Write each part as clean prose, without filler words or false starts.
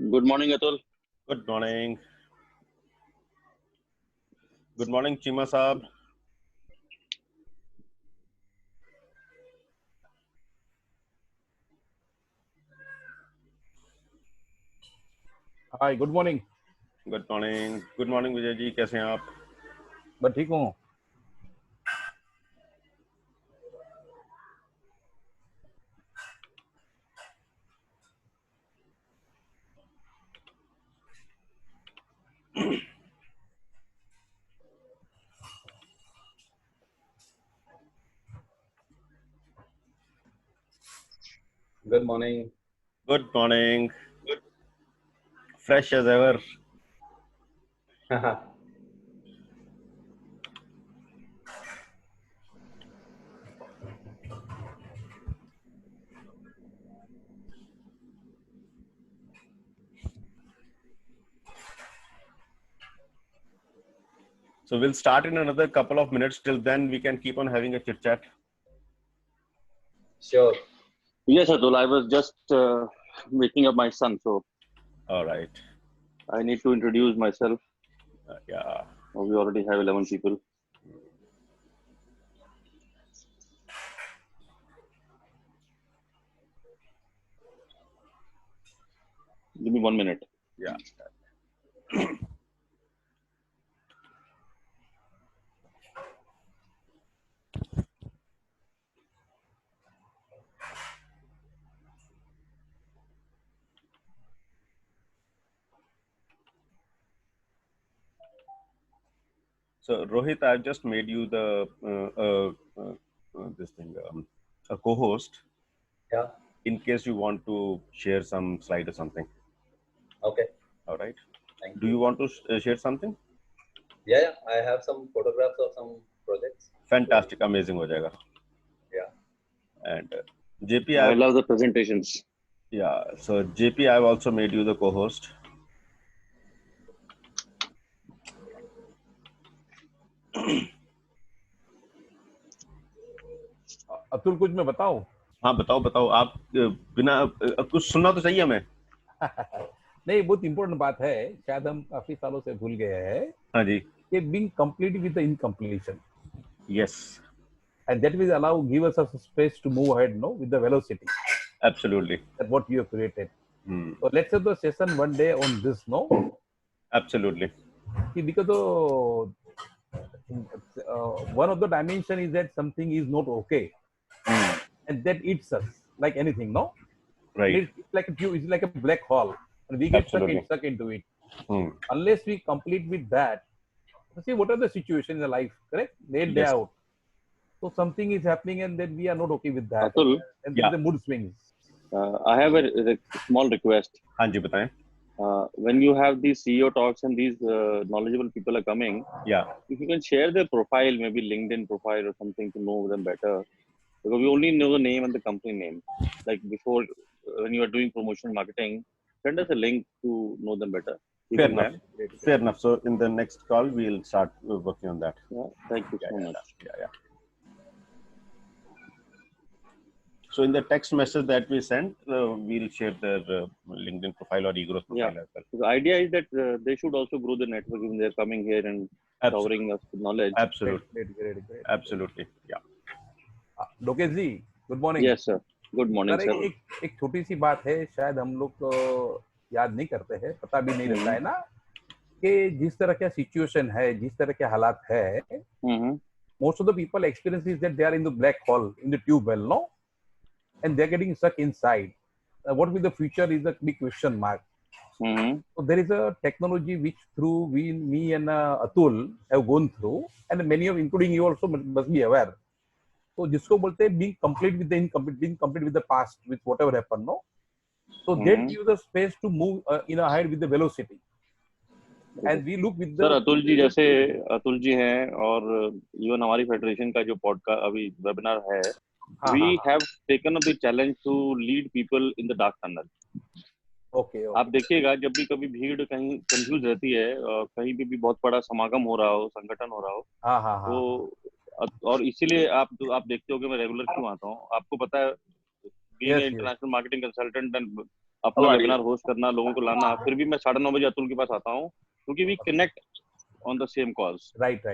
Good morning, Atul. Good morning. Good morning, Chima Saab. Hi, good morning. Good morning. Good morning, Vijay ji, कैसे हैं आप? बस ठीक हूँ। Good morning. Good morning. Fresh as ever. So we'll start in another couple of minutes. Till then, we can keep on having a chit chat. Sure. Yes, Atul. I was just waking up my son, so All right. I need to introduce myself. Yeah. We already have 11 people. Give me 1 minute. Yeah. So Rohit, I've just made you the this thing a co-host. Yeah. In case you want to share some slide or something. Okay. All right. Thank Do you. you want to share something? Yeah, I have some photographs of some projects. Fantastic. Amazing हो जाएगा. Yeah. And JP, I love the presentations. Yeah, so JP, I've also made you the co-host. Atul, कुछ मैं बताऊं? हाँ बताओ आप बिना कुछ सुनना तो चाहिए हमें. नहीं, बहुत इंपॉर्टेंट बात है, शायद हम काफी सालों से भूल गए हैं. हाँ जी. कि being complete with the incompletion. Yes. And that will allow give us a space to move ahead, no, with the velocity. Absolutely. That what you have created. Hmm. So let's have the session one day on this, no? Absolutely. Because one of the dimension is that something is not okay, and that eats us like anything, no? Right. It's like it's like a black hole, and we get Absolutely. stuck into it. Unless we complete with that, see what are the situations in the life, correct? Day in, day Yes. out. So something is happening, and then we are not okay with that, Atul, and Yeah. the mood swings. I have a small request. हाँ जी बताएं. When you have these CEO talks and these knowledgeable people are coming, Yeah. if you can share their profile, maybe LinkedIn profile or something to know them better. Because we only know the name and the company name. Like before, when you are doing promotion marketing, send us a link to know them better. Fair People, enough. man. Fair enough. So in the next call, we'll start working on that. Yeah, thank you so much. Yeah. So in the text message that we sent, we'll share their LinkedIn profile or eGrowth profile as well. So the idea is that they should also grow the network when they're coming here and covering us with knowledge. Absolutely. Great. Absolutely. Yeah. Lokesh ji, good morning. Yes, sir. Good morning, sir, sir. एक छोटी सी बात है, शायद हम लोग याद नहीं करते हैं, पता भी नहीं रहता है ना, कि जिस तरह का सिचुएशन है, जिस तरह के हालात है, most of the people experience is that they are in the black hole, in the tube well, no, and they're getting stuck inside. What will the future is a big question mark. So there is a technology which through me and Atul have gone through, and many of including you also must be aware. So जिसको बोलते हैं being complete with the incomplete, being complete with the past, with whatever happened, no. So that gives the space to move ahead with the velocity. And we look with the. Sir Atul ji जैसे अतुल जी हैं और even हमारी federation का जो podcast अभी webinar है, we have taken up the challenge to lead people in the dark tunnel. Okay. आप देखिएगा जब भी कभी भीड़ कहीं कंफ्यूज रहती है और कहीं भी बहुत बड़ा समागम हो रहा हो, संगठन हो रहा हो, तो और इसीलिए आप देखते हो कि मैं रेगुलर क्यों आता हूँ. आपको पता है, being an international marketing consultant and अपना वेबिनार होस्ट करना, लोगों को लाना, फिर भी मैं 9:30 बजे अतुल के पास आता हूँ क्योंकि we connect on the same calls. Right.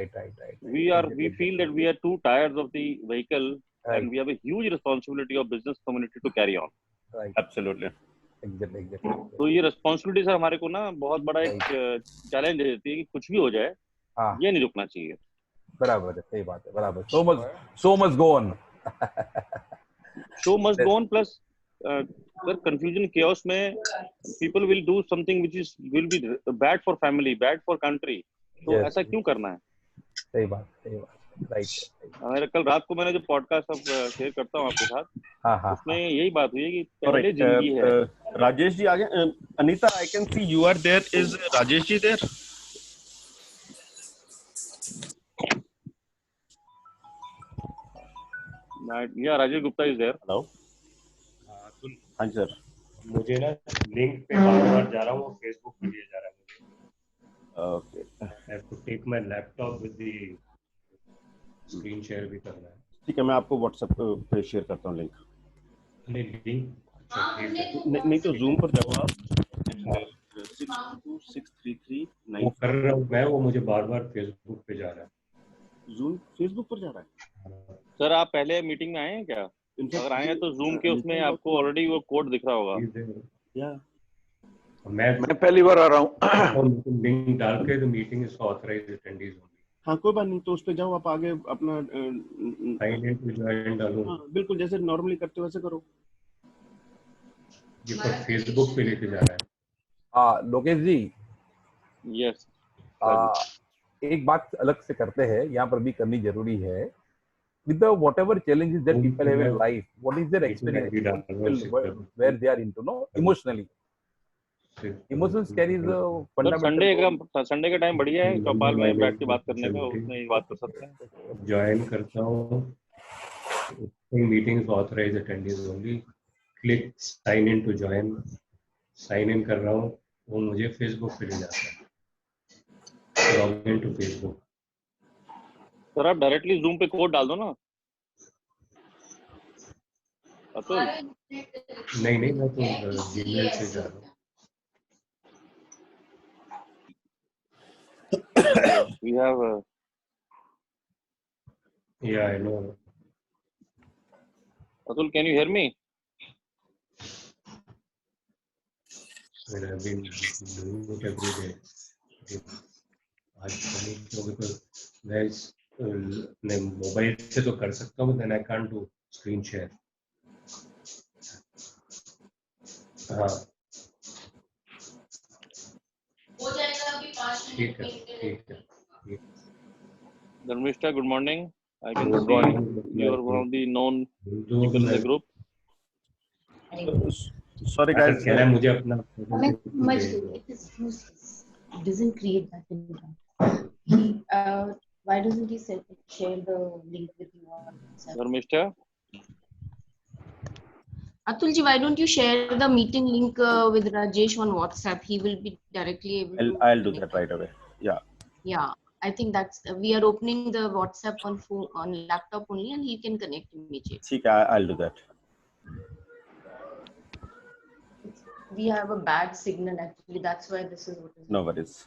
We feel that we are two tires of the vehicle, Right. and we have a huge responsibility of business community to carry on. Right. Absolutely. Exactly. तो ये responsibility sir हमारे को ना बहुत बड़ा एक challenge दे देती है कि कुछ भी हो जाए, ये नहीं रुकना चाहिए. बराबर है, सही बात है, बराबर. So much go on. Show must go on, plus confusion chaos में people will do something which will be bad for family, bad for country. तो ऐसा क्यों करना है? सही बात, राइट. मेरे कल रात को मैंने जो पॉडकास्ट अब शेयर करता हूँ आपके साथ, उसमें यही बात हुई है कि पहले जिंदगी है. राजेश जी आगे. Anita, I can see you are there. Is Rajesh ji there? या Rajesh Gupta is there. Hello. हाँ सर. मुझे ना लिंक पे बार-बार जा रहा हूँ, फेसबुक पे लिए जा रहा है मुझे. Okay. I have to take my laptop with the screen share भी करना है. ठीक है, मैं आपको व्हाट्सएप पे शेयर करता हूँ लिंक. नहीं तो जूम पर जाओ आप. 62633 वो कर रहा हूँ मैं, वो मुझे बार-बार फेसबुक पे जा रहा है. जूम फेसबुक पर जा रहा है. सर आप पहले मीटिंग में आए हैं क्या? अगर आए हैं तो जूम के उसमें आपको ऑलरेडी वो कोड दिख रहा होगा. या मैं पहली बार आ रहा हूँ. लिंक डाल के the meeting is authorised attendees only. हाँ, कोई बात नहीं, तो उस पे जाओ आप, आगे अपना साइन इन टू ज्वाइन डालो. हाँ, बिल्कुल जैसे नॉर्मली करते हो वैसे करो. ये पर फेसबुक पे लेके जा रहा है. लोकेश जी. यस. एक बात अलग से करते हैं, यहाँ पर भी करनी जरूरी है. With the whatever challenges that people have in life, what is their experience where they are into, no, emotionally. Emotions carries a fundamental. Sunday का टाइम बढ़िया है चौपाल में बैठ के बात करने का, उसमें बात कर सकते हैं. ज्वाइन करता हूँ. Meeting is authorised attendees only. Click sign in to join. Sign in कर रहा हूँ, वो मुझे फेसबुक पे ले जाता है. Log in to Facebook. Sir आप डायरेक्टली जूम पे कोड डाल दो ना. अतुल नहीं मैं तो जीमेल से जा रहा हूँ. We have Yeah, I know. Atul, can you hear me? Well, I've been doing it every day. आज because मैं मोबाइल से तो कर सकता हूँ, then I can't do screen share. हाँ. हो जाएगा अभी 5 मिनट में. ठीक है. Dharmishta, good morning. I can see you are one of the known people in the group. Sorry guys. कह रहा है मुझे अपना. It doesn't create that impact. Why doesn't he share the link with you on WhatsApp? Dharmishta. Atulji, why don't you share the meeting link with Rajesh on WhatsApp? He will be directly able to. I'll do that right away. Yeah. Yeah, I think that's we are opening the WhatsApp on phone, on laptop only, and he can connect immediately. ठीक है, I'll do that. We have a bad signal actually. That's why this is what is. No worries.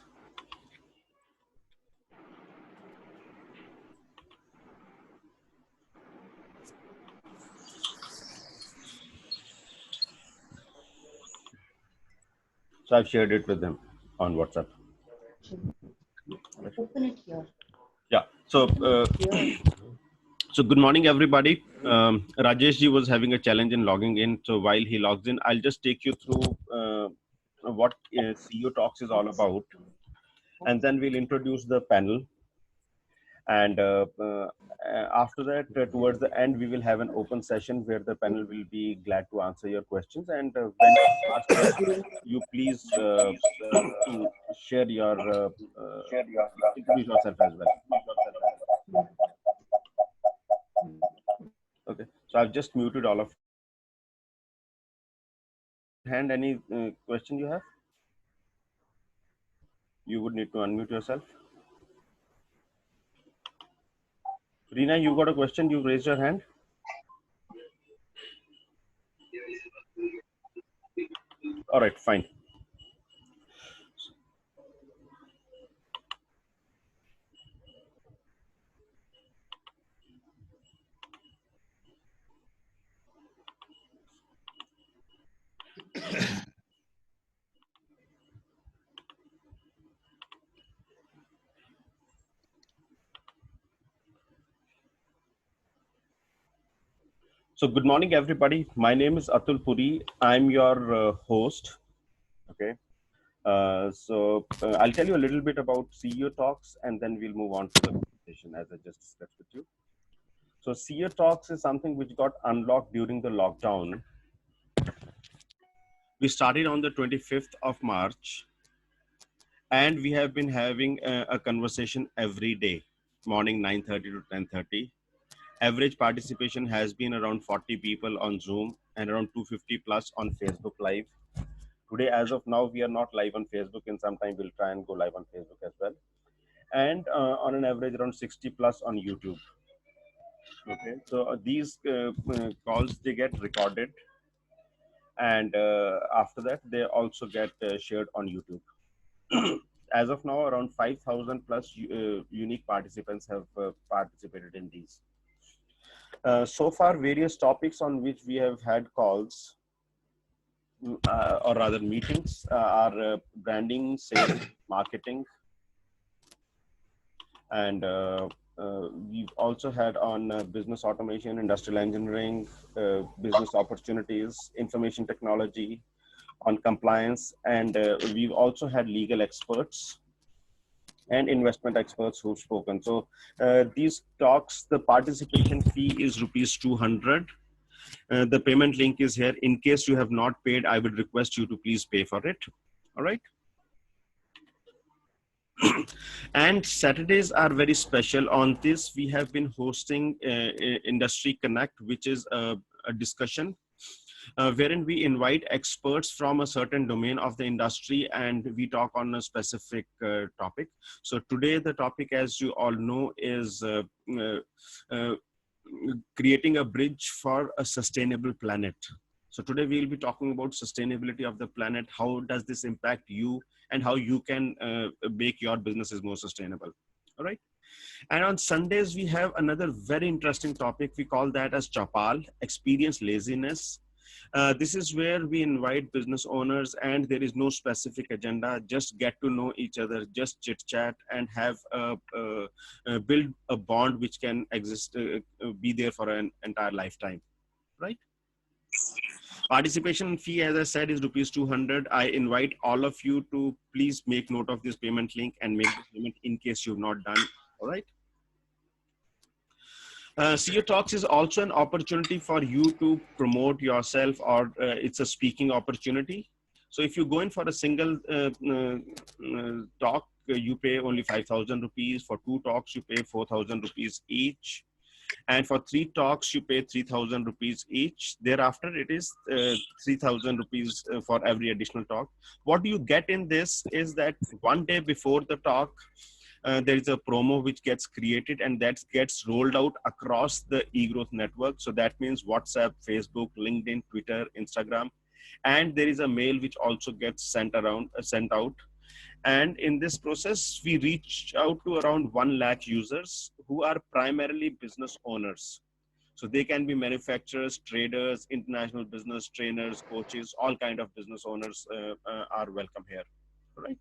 So I've shared it with them on WhatsApp. Open it here. Yeah. So good morning, everybody. Rajesh ji was having a challenge in logging in. So while he logs in, I'll just take you through what CEO Talks is all about, and then we'll introduce the panel. And after that, towards the end, we will have an open session where the panel will be glad to answer your questions. And when you ask questions, you please share your introduce yourself as well. Okay, so I've just muted all of. Hand, any question you have? You would need to unmute yourself. Reena, you got a question? You raised your hand. All right, fine. So good morning, everybody. My name is Atul Puri. I'm your host. Okay. I'll tell you a little bit about CEO Talks, and then we'll move on to the presentation as I just discussed with you. So CEO Talks is something which got unlocked during the lockdown. We started on the 25th of March, and we have been having a conversation every day, morning 9:30 to 10:30. Average participation has been around 40 people on Zoom and around 250 plus on Facebook Live. Today, as of now, we are not live on Facebook, and sometime we'll try and go live on Facebook as well. And on an average, around 60 plus on YouTube. Okay, so these calls, they get recorded, and after that, they also get shared on YouTube. As of now, around 5,000 plus unique participants have participated in these. So far, various topics on which we have had calls, or rather meetings, are branding, sales, marketing, and we've also had on business automation, industrial engineering, business opportunities, information technology, on compliance, and we've also had legal experts and investment experts who've spoken. So these talks, the participation fee is rupees 200. The payment link is here. In case you have not paid, I would request you to please pay for it. All right. And Saturdays are very special. On this, we have been hosting Industry Connect, which is a discussion wherein we invite experts from a certain domain of the industry and we talk on a specific topic. So today the topic, as you all know, is creating a bridge for a sustainable planet. So today we'll be talking about sustainability of the planet. How does this impact you and how you can make your businesses more sustainable? All right. And on Sundays, we have another very interesting topic. We call that as Chapal, experience laziness. This is where we invite business owners and there is no specific agenda, just get to know each other, just chit chat and have build a bond which can exist, be there for an entire lifetime, right? Participation fee, as I said, is rupees 200. I invite all of you to please make note of this payment link and make the payment in case you've not done. All right. CEO Talks is also an opportunity for you to promote yourself, or it's a speaking opportunity. So if you go in for a single talk, you pay only 5,000 rupees. For 2 talks, you pay 4,000 rupees each. And for 3 talks, you pay 3,000 rupees each. Thereafter, it is 3,000 rupees for every additional talk. What you get in this is that one day before the talk, there is a promo which gets created and that gets rolled out across the eGrowth network. So that means WhatsApp, Facebook, LinkedIn, Twitter, Instagram, and there is a mail which also gets sent out. And in this process, we reach out to around 1 lakh users who are primarily business owners. So they can be manufacturers, traders, international business trainers, coaches, all kind of business owners are welcome here, right?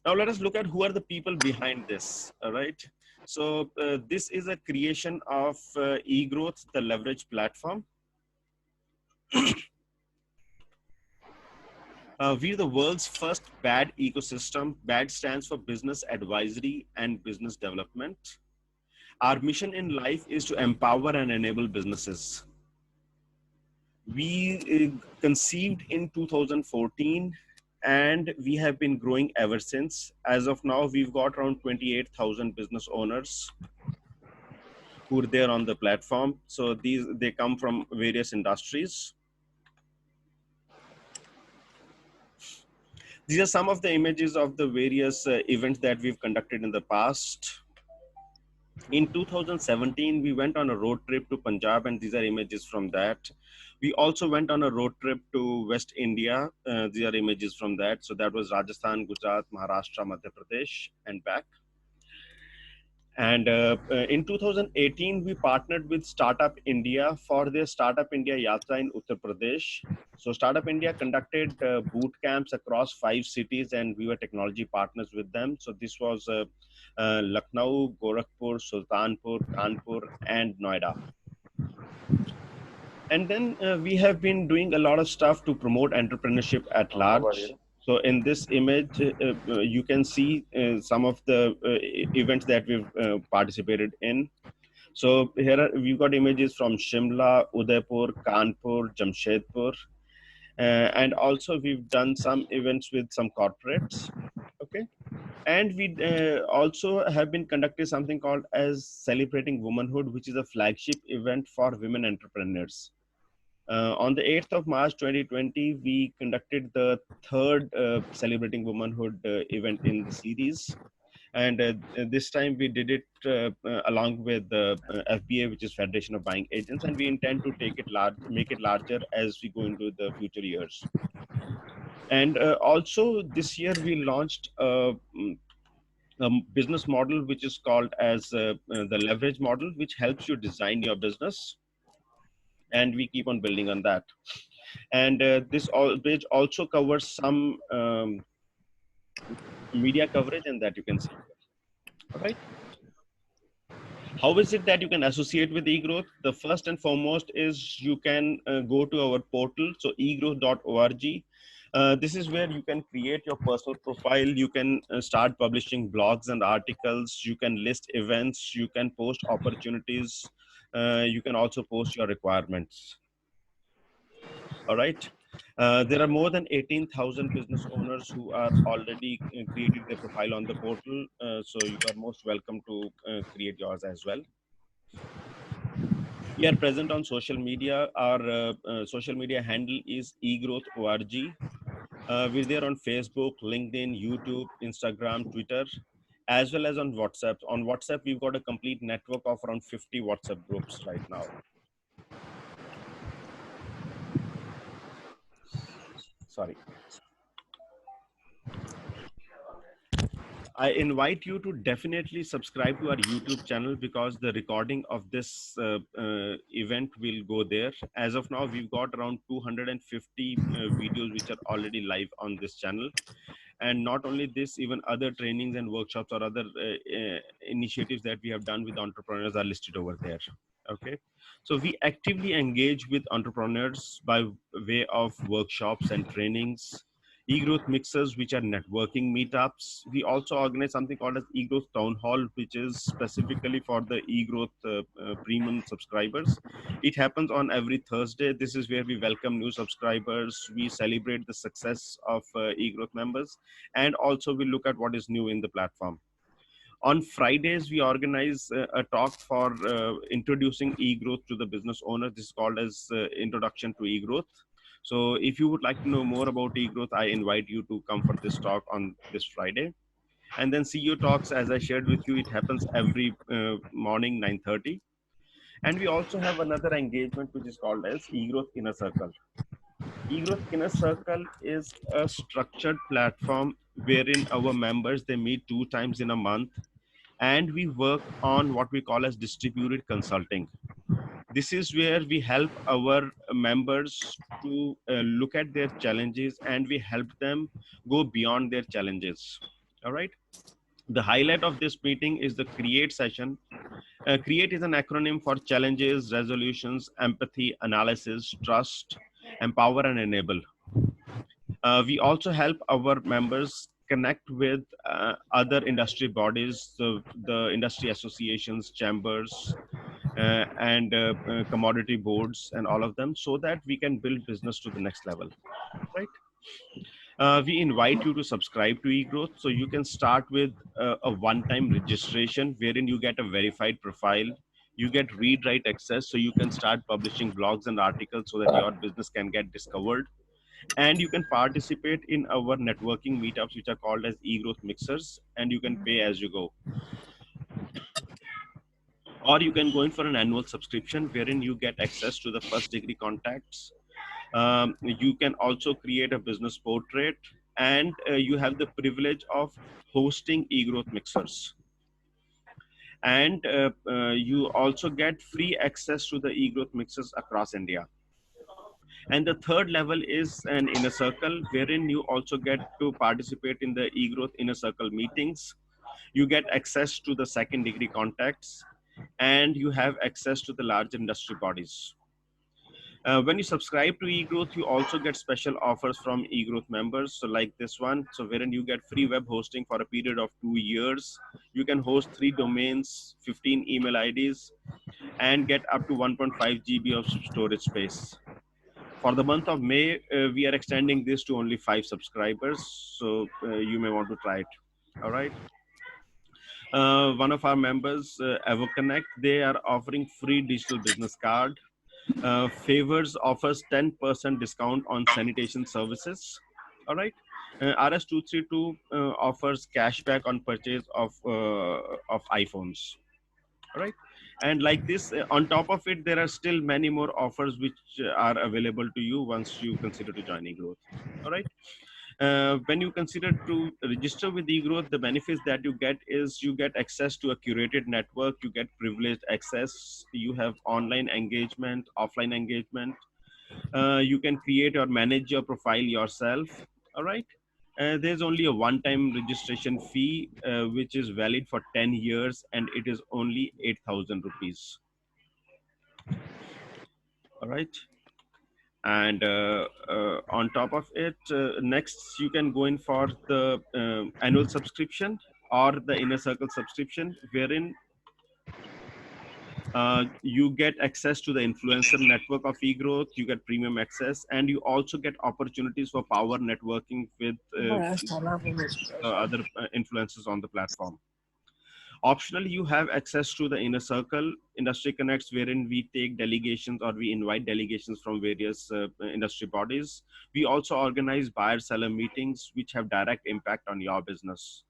Now let us look at who are the people behind this, all right? So this is a creation of eGrowth, the leverage platform. We're the world's first BAD ecosystem. BAD stands for Business Advisory and Business Development. Our mission in life is to empower and enable businesses. We conceived in 2014 and we have been growing ever since. As of now, we've got around 28,000 business owners who are there on the platform. So they come from various industries. These are some of the images of the various events that we've conducted in the past. In 2017, we went on a road trip to Punjab, and these are images from that. We also went on a road trip to West India. These are images from that. So that was Rajasthan, Gujarat, Maharashtra, Madhya Pradesh, and back. And in 2018, we partnered with Startup India for their Startup India Yatra in Uttar Pradesh. So Startup India conducted boot camps across 5 cities, and we were technology partners with them. So this was Lucknow, Gorakhpur, Sultanpur, Kanpur, and Noida. And then we have been doing a lot of stuff to promote entrepreneurship at large. So in this image, you can see some of the events that we've participated in. So here we've got images from Shimla, Udaipur, Kanpur, Jamshedpur. And also we've done some events with some corporates. Okay. And we also have been conducting something called as Celebrating Womanhood, which is a flagship event for women entrepreneurs. On the 8th of March 2020, we conducted the third Celebrating Womanhood event in the series. And this time we did it along with the FBA, which is Federation of Buying Agents, and we intend to take it make it larger as we go into the future years. And also this year we launched a business model which is called as the leverage model, which helps you design your business, and we keep on building on that. And this page also covers some media coverage, and that you can see. All right. How is it that you can associate with eGrowth? The first and foremost is you can go to our portal, so egrowth.org. This is where you can create your personal profile. You can start publishing blogs and articles. You can list events. You can post opportunities. You can also post your requirements. All right. There are more than 18,000 business owners who are already created their profile on the portal. So you are most welcome to create yours as well. We are present on social media. Our social media handle is egrowth.org. We're there on Facebook, LinkedIn, YouTube, Instagram, Twitter, as well as on WhatsApp. On WhatsApp, we've got a complete network of around 50 WhatsApp groups right now. Sorry. I invite you to definitely subscribe to our YouTube channel, because the recording of this event will go there. As of now, we've got around 250 videos which are already live on this channel. And not only this, even other trainings and workshops or other initiatives that we have done with entrepreneurs are listed over there. Okay. So we actively engage with entrepreneurs by way of workshops and trainings, eGrowth mixers, which are networking meetups. We also organize something called as eGrowth Town Hall, which is specifically for the eGrowth premium subscribers. It happens on every Thursday. This is where we welcome new subscribers. We celebrate the success of eGrowth members, and also we look at what is new in the platform. On Fridays, we organize a talk for introducing eGrowth to the business owner. This is called as Introduction to eGrowth. So if you would like to know more about eGrowth, I invite you to come for this talk on this Friday. And then CEO Talks, as I shared with you, it happens every morning, 9:30. And we also have another engagement, which is called as eGrowth Inner Circle. eGrowth Inner Circle is a structured platform wherein our members, they meet 2 times in a month, and we work on what we call as distributed consulting. This is where we help our members to look at their challenges, and we help them go beyond their challenges. All right. The highlight of this meeting is the CREATE session. CREATE is an acronym for challenges, resolutions, empathy, analysis, trust, empower, and enable. We also help our members connect with other industry bodies, the industry associations, chambers, and commodity boards, and all of them, so that we can build business to the next level, right? We invite you to subscribe to eGrowth. So you can start with a one-time registration wherein you get a verified profile. You get read-write access, so you can start publishing blogs and articles so that your business can get discovered. And you can participate in our networking meetups, which are called as eGrowth mixers, and you can pay as you go. Or you can go in for an annual subscription wherein you get access to the first degree contacts. You can also create a business portrait, and you have the privilege of hosting eGrowth mixers. And you also get free access to the eGrowth mixers across India. And the third level is an inner circle, wherein you also get to participate in the eGrowth inner circle meetings. You get access to the second degree contacts, and you have access to the large industry bodies. When you subscribe to eGrowth, you also get special offers from eGrowth members. So like this one, so wherein you get free web hosting for a period of 2 years. You can host 3 domains, 15 email IDs, and get up to 1.5 GB of storage space. For the month of May, we are extending this to only 5 subscribers. So you may want to try it. All right. One of our members, EvoConnect, they are offering free digital business card. Favors offers 10% discount on sanitation services. All right. RS232 offers cashback on purchase of iPhones. All right. And like this, on top of it, there are still many more offers which are available to you once you consider to join eGrowth. All right. When you consider to register with eGrowth, the benefits that you get is you get access to a curated network, you get privileged access, you have online engagement, offline engagement, you can create or manage your profile yourself. All right. There's only a one-time registration fee, which is valid for 10 years, and it is only 8,000 rupees. All right. And on top of it, next you can go in for the annual subscription or the inner circle subscription, wherein you get access to the influencer network of eGrowth, you get premium access, and you also get opportunities for power networking with other influencers on the platform. Optionally, you have access to the inner circle industry connects, wherein we take delegations or we invite delegations from various industry bodies. We also organize buyer seller meetings which have direct impact on your business.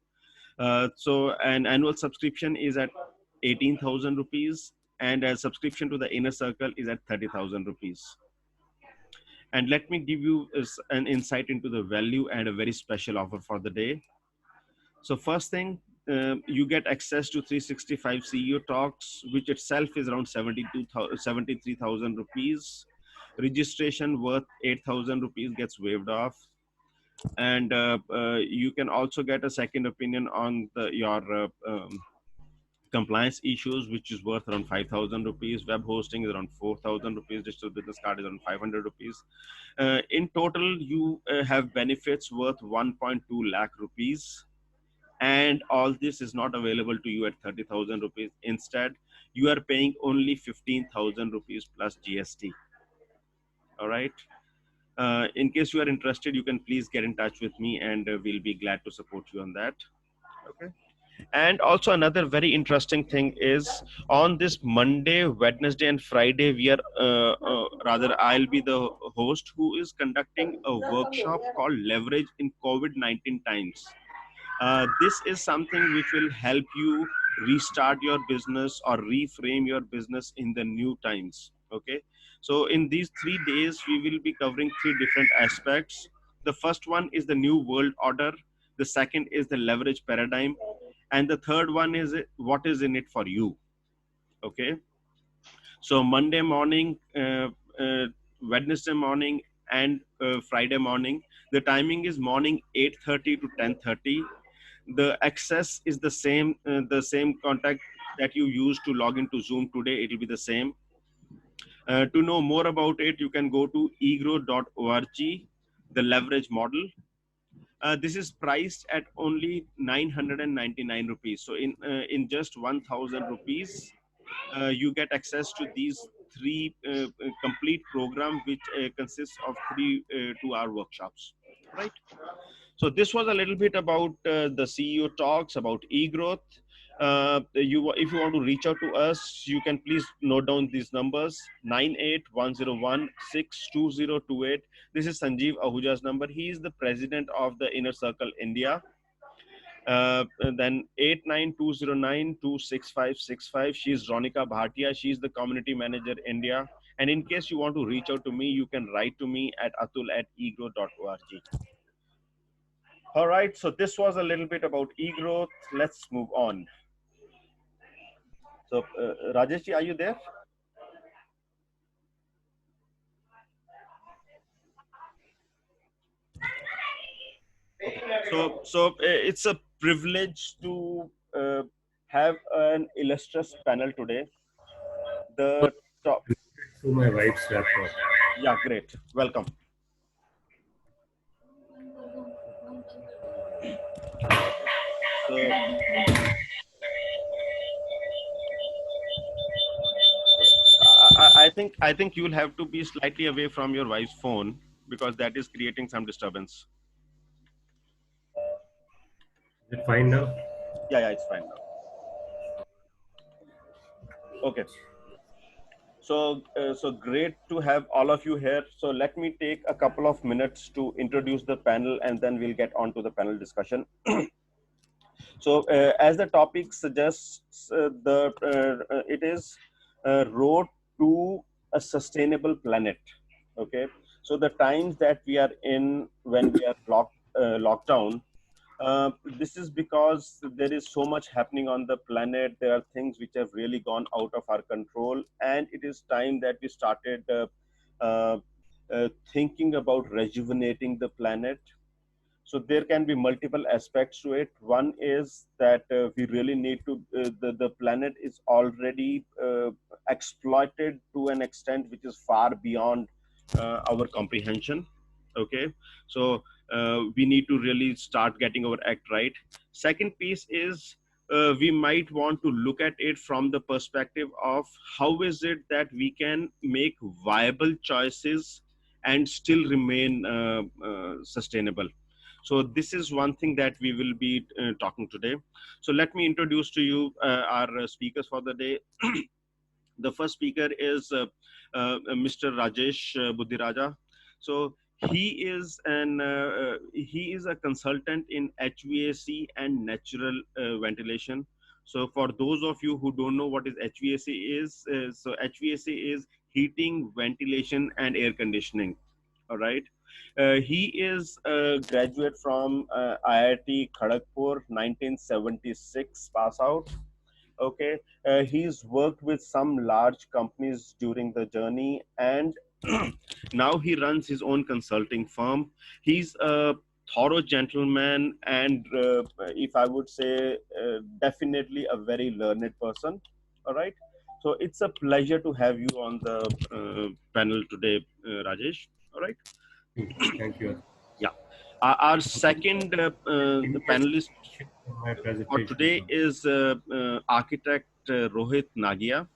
So an annual subscription is at 18,000 rupees, and a subscription to the inner circle is at 30,000 rupees. And let me give you an insight into the value and a very special offer for the day. So first thing, you get access to 365 CEO talks, which itself is around 73,000 rupees. Registration worth 8,000 rupees gets waived off. And you can also get a second opinion on your compliance issues, which is worth around 5,000 rupees. Web hosting is around 4,000 rupees. Digital business card is around 500 rupees. In total, you have benefits worth 1.2 lakh rupees. And all this is not available to you at 30,000 rupees. Instead, you are paying only 15,000 rupees plus GST. All right. In case you are interested, you can please get in touch with me, and we'll be glad to support you on that. Okay. And also another very interesting thing is on this Monday, Wednesday, and Friday, we are rather I'll be the host who is conducting a workshop called Leverage in COVID-19 Times. This is something which will help you restart your business or reframe your business in the new times. Okay. So in these 3 days, we will be covering 3 different aspects. The first one is the new world order. The second is the leverage paradigm. And the third one is what is in it for you. Okay. So Monday morning, Wednesday morning, and Friday morning, the timing is morning 8:30 to 10:30. The access is the same contact that you used to log into Zoom today. It will be the same. To know more about it, you can go to egrowth.org, the leverage model. This is priced at only 999 rupees. So in just 1,000 rupees, you get access to these 3 complete program, which consists of 3 2-hour workshops, right? So this was a little bit about the CEO talks about eGrowth. If you want to reach out to us, you can please note down these numbers: 9810162028. This is Sanjeev Ahuja's number. He is the president of the Inner Circle India. Then 89209266565. She's Ronika Bhatia. She's the community manager India. And in case you want to reach out to me, you can write to me at atul@egrowth.org. All right, so this was a little bit about eGrowth. Let's move on. So Rajesh, are you there? So it's a privilege to have an illustrious panel today. The top. To my wife's laptop. Yeah, great. Welcome. So, I think you will have to be slightly away from your wife's phone because that is creating some disturbance. Is it fine now? Yeah, it's fine now. Okay. So great to have all of you here. So let me take a couple of minutes to introduce the panel, and then we'll get on to the panel discussion. So as the topic suggests, it is a road to a sustainable planet. Okay. So the times that we are in when we are locked down, this is because there is so much happening on the planet. There are things which have really gone out of our control, and it is time that we started thinking about rejuvenating the planet. So there can be multiple aspects to it. One is that we really need to, the planet is already exploited to an extent which is far beyond our comprehension. Okay, so we need to really start getting our act right. Second piece is we might want to look at it from the perspective of how is it that we can make viable choices and still remain sustainable. So this is one thing that we will be talking today. So let me introduce to you our speakers for the day. The first speaker is Mr. Rajesh Buddhiraja. So he is a consultant in HVAC and natural ventilation. So for those of you who don't know what is HVAC is, so HVAC is heating, ventilation, and air conditioning. All right. He is a graduate from IIT Kharagpur, 1976 pass out. Okay, he's worked with some large companies during the journey, and now he runs his own consulting firm. He's a thorough gentleman, and if I would say, definitely a very learned person. All right. So it's a pleasure to have you on the panel today, Rajesh. All right. Thank you. Yeah. Our second panelist for today is architect Rohit Nagia.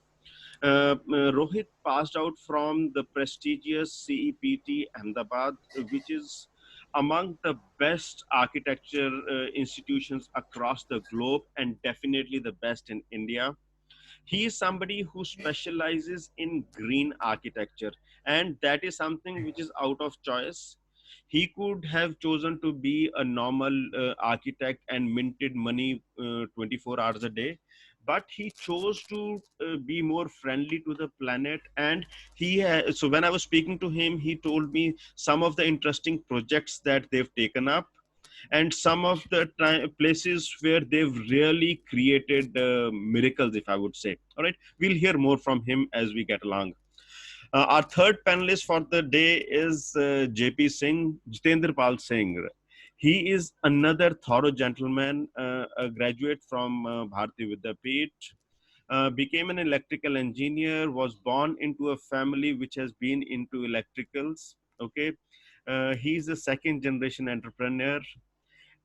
Rohit passed out from the prestigious CEPT Ahmedabad, which is among the best architecture institutions across the globe and definitely the best in India. He is somebody who specializes in green architecture, and that is something which is out of choice. He could have chosen to be a normal architect and minted money 24 hours a day, but he chose to be more friendly to the planet. And so when I was speaking to him, he told me some of the interesting projects that they've taken up and some of the places where they've really created miracles, if I would say. All right, we'll hear more from him as we get along. Our third panelist for the day is JP Singh, Jitendra Pal Singh. He is another thorough gentleman, a graduate from Bharati Vidyapeeth, became an electrical engineer, was born into a family which has been into electricals. Okay, he's a second generation entrepreneur,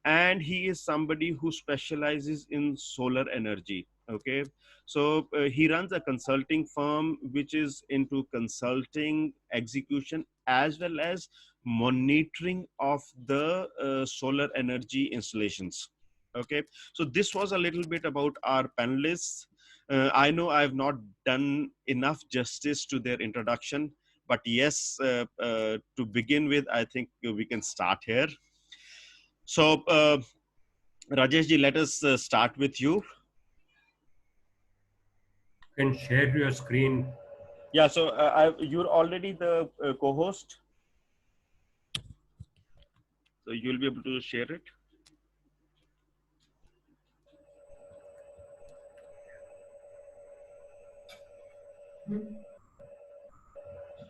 and he is somebody who specializes in solar energy. Okay, so he runs a consulting firm which is into consulting, execution, as well as monitoring of the solar energy installations. Okay, so this was a little bit about our panelists. I know I have not done enough justice to their introduction, but yes, to begin with, I think we can start here. So Rajesh ji, let us start with you. You can share your screen. Yeah, so you're already the co-host. So you'll be able to share it.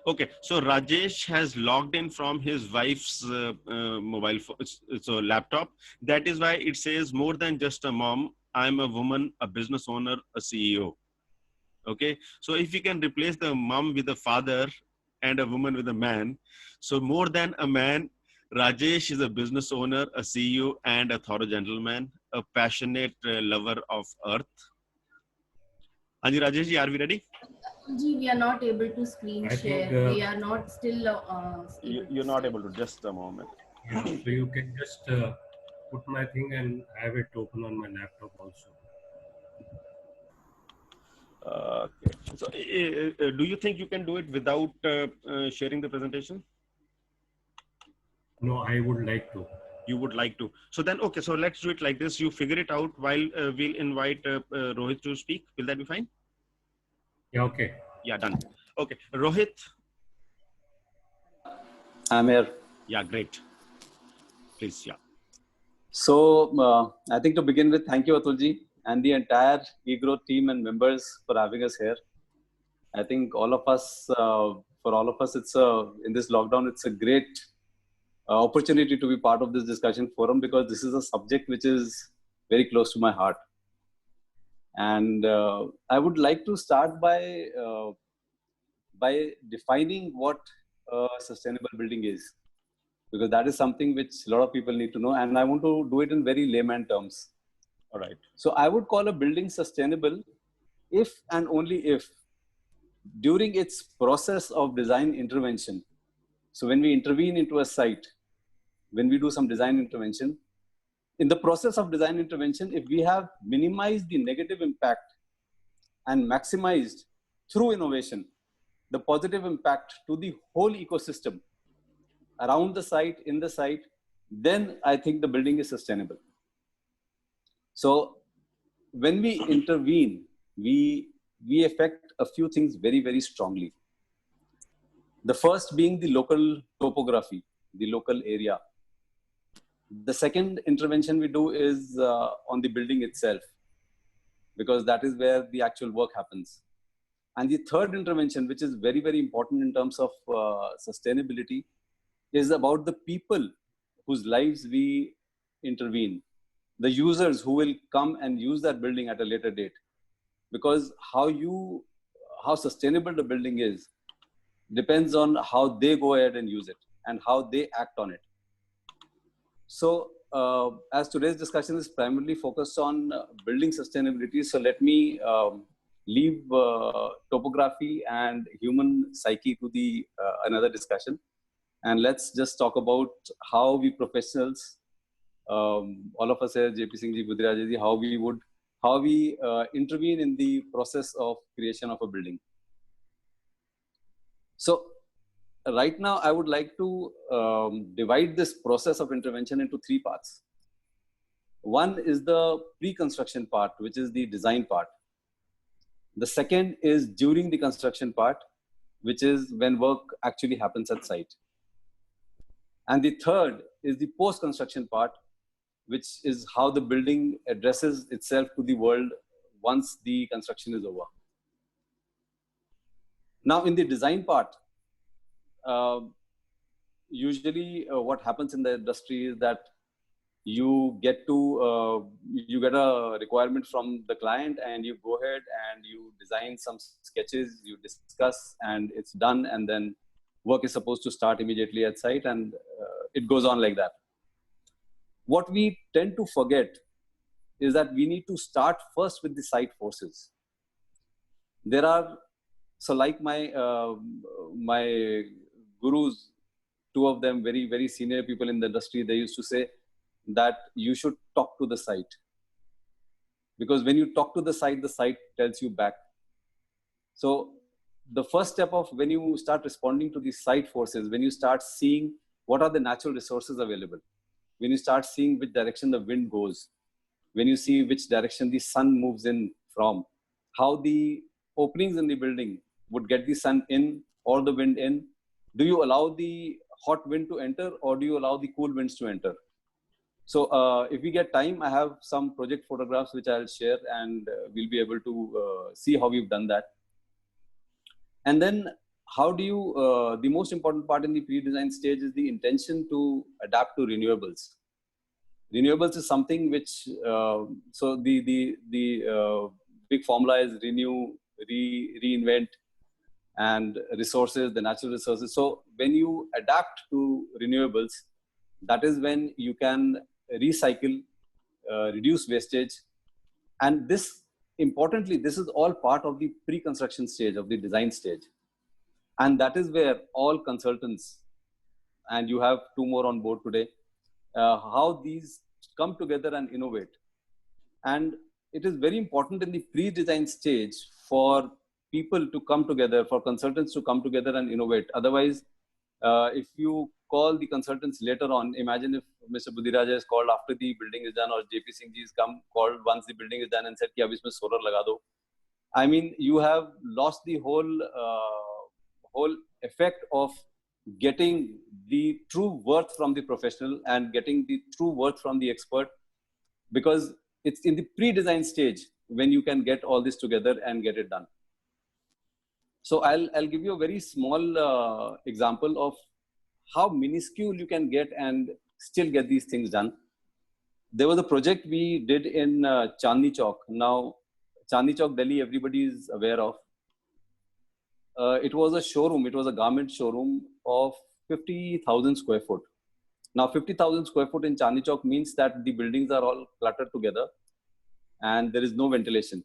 Okay, so Rajesh has logged in from his wife's mobile phone, so laptop. That is why it says more than just a mom. I'm a woman, a business owner, a CEO. Okay, so if you can replace the mom with a father and a woman with a man, so more than a man, Rajesh is a business owner, a CEO, and a thorough gentleman, a passionate lover of earth. Anji Rajesh ji, are we ready? We are not able to screen share. We are not still. You're not able to. Just a moment. Yeah, so you can just put my thing and have it open on my laptop also. Okay. So, do you think you can do it without sharing the presentation? No, I would like to. You would like to. So then, okay. So let's do it like this. You figure it out while we'll invite Rohit to speak. Will that be fine? Yeah. Okay. Yeah. Done. Okay. Rohit. I'm here. Yeah. Great. Please. Yeah. So I think to begin with, thank you, Atulji, and the entire eGrowth team and members for having us here. I think all of us, for all of us, it's in this lockdown, it's a great opportunity to be part of this discussion forum, because this is a subject which is very close to my heart. And I would like to start by defining what a sustainable building is, because that is something which a lot of people need to know, and I want to do it in very layman terms. All right. So I would call a building sustainable if and only if during its process of design intervention. So when we intervene into a site, when we do some design intervention, in the process of design intervention, if we have minimized the negative impact and maximized through innovation the positive impact to the whole ecosystem around the site, in the site, then I think the building is sustainable. So when we intervene, we affect a few things very, very strongly. The first being the local topography, the local area. The second intervention we do is on the building itself, because that is where the actual work happens. And the third intervention, which is very, very important in terms of sustainability, is about the people whose lives we intervene, the users who will come and use that building at a later date. Because how sustainable the building is depends on how they go ahead and use it and how they act on it. So as today's discussion is primarily focused on building sustainability, so let me leave topography and human psyche to the another discussion. And let's just talk about how we professionals, all of us here, JP Singh ji, Budhiraj ji, how we intervene in the process of creation of a building. So right now, I would like to divide this process of intervention into three parts. One is the pre-construction part, which is the design part. The second is during the construction part, which is when work actually happens at site. And the third is the post-construction part, which is how the building addresses itself to the world once the construction is over. Now, in the design part, usually what happens in the industry is that you get a requirement from the client, and you go ahead and you design some sketches, you discuss, and it's done, and then work is supposed to start immediately at site, and it goes on like that. What we tend to forget is that we need to start first with the site forces. There are, so like my gurus, two of them, very, very senior people in the industry, they used to say that you should talk to the site. Because when you talk to the site tells you back. So the first step of when you start responding to the site forces, when you start seeing what are the natural resources available, when you start seeing which direction the wind goes, when you see which direction the sun moves in from, how the openings in the building would get the sun in or the wind in. Do you allow the hot wind to enter, or do you allow the cool winds to enter? So if we get time, I have some project photographs which I'll share, and we'll be able to see how we've done that. And then how do you, the most important part in the pre-design stage is the intention to adapt to renewables. Renewables is something which, so the big formula is renew, reinvent, and resources, the natural resources. So when you adapt to renewables, that is when you can recycle, reduce wastage. And this, importantly, this is all part of the pre-construction stage, of the design stage. And that is where all consultants, and you have 2 more on board today, how these come together and innovate. And it is very important in the pre-design stage for people to come together, for consultants to come together and innovate. Otherwise, if you call the consultants later on, imagine if Mr. Budhiraja is called after the building is done, or JP Singh ji is called once the building is done and said, ki ab isme solar laga do. I mean, you have lost the whole effect of getting the true worth from the professional and getting the true worth from the expert, because it's in the pre-design stage when you can get all this together and get it done. So I'll give you a very small example of how minuscule you can get and still get these things done. There was a project we did in Chandni Chowk. Now, Chandni Chowk, Delhi, everybody is aware of. It was a showroom. It was a garment showroom of 50,000 square foot. Now, 50,000 square foot in Chandni Chowk means that the buildings are all cluttered together and there is no ventilation.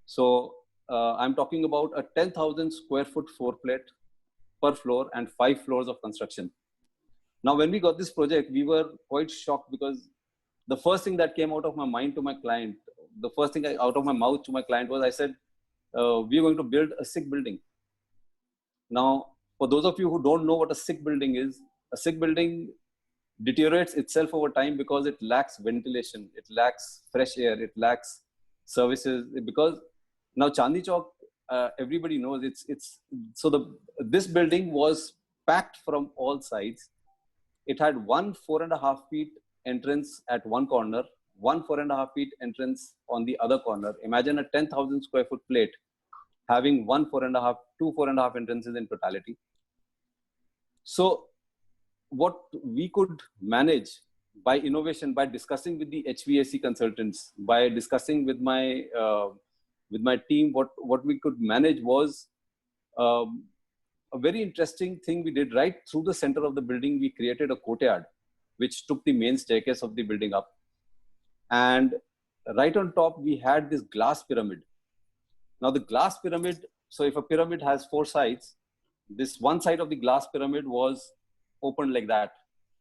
So I'm talking about a 10,000 square foot floor plate per floor and 5 floors of construction. Now, when we got this project, we were quite shocked, because the first thing that came out of my mind to my client, the first thing out of my mouth to my client was, I said, we're going to build a sick building. Now, for those of you who don't know what a sick building is, a sick building deteriorates itself over time because it lacks ventilation, it lacks fresh air, it lacks services. Because now Chandni Chowk, everybody knows so this building was packed from all sides. It had 1 4.5 feet entrance at one corner, 1 4.5 feet entrance on the other corner. Imagine a 10,000 square foot plate having 2 4.5 entrances in totality. So what we could manage by innovation, by discussing with the HVAC consultants, by discussing with my team, what we could manage was a very interesting thing we did. Right through the center of the building, we created a courtyard which took the main staircase of the building up. And right on top, we had this glass pyramid. Now the glass pyramid, so if a pyramid has 4 sides, this one side of the glass pyramid was opened like that,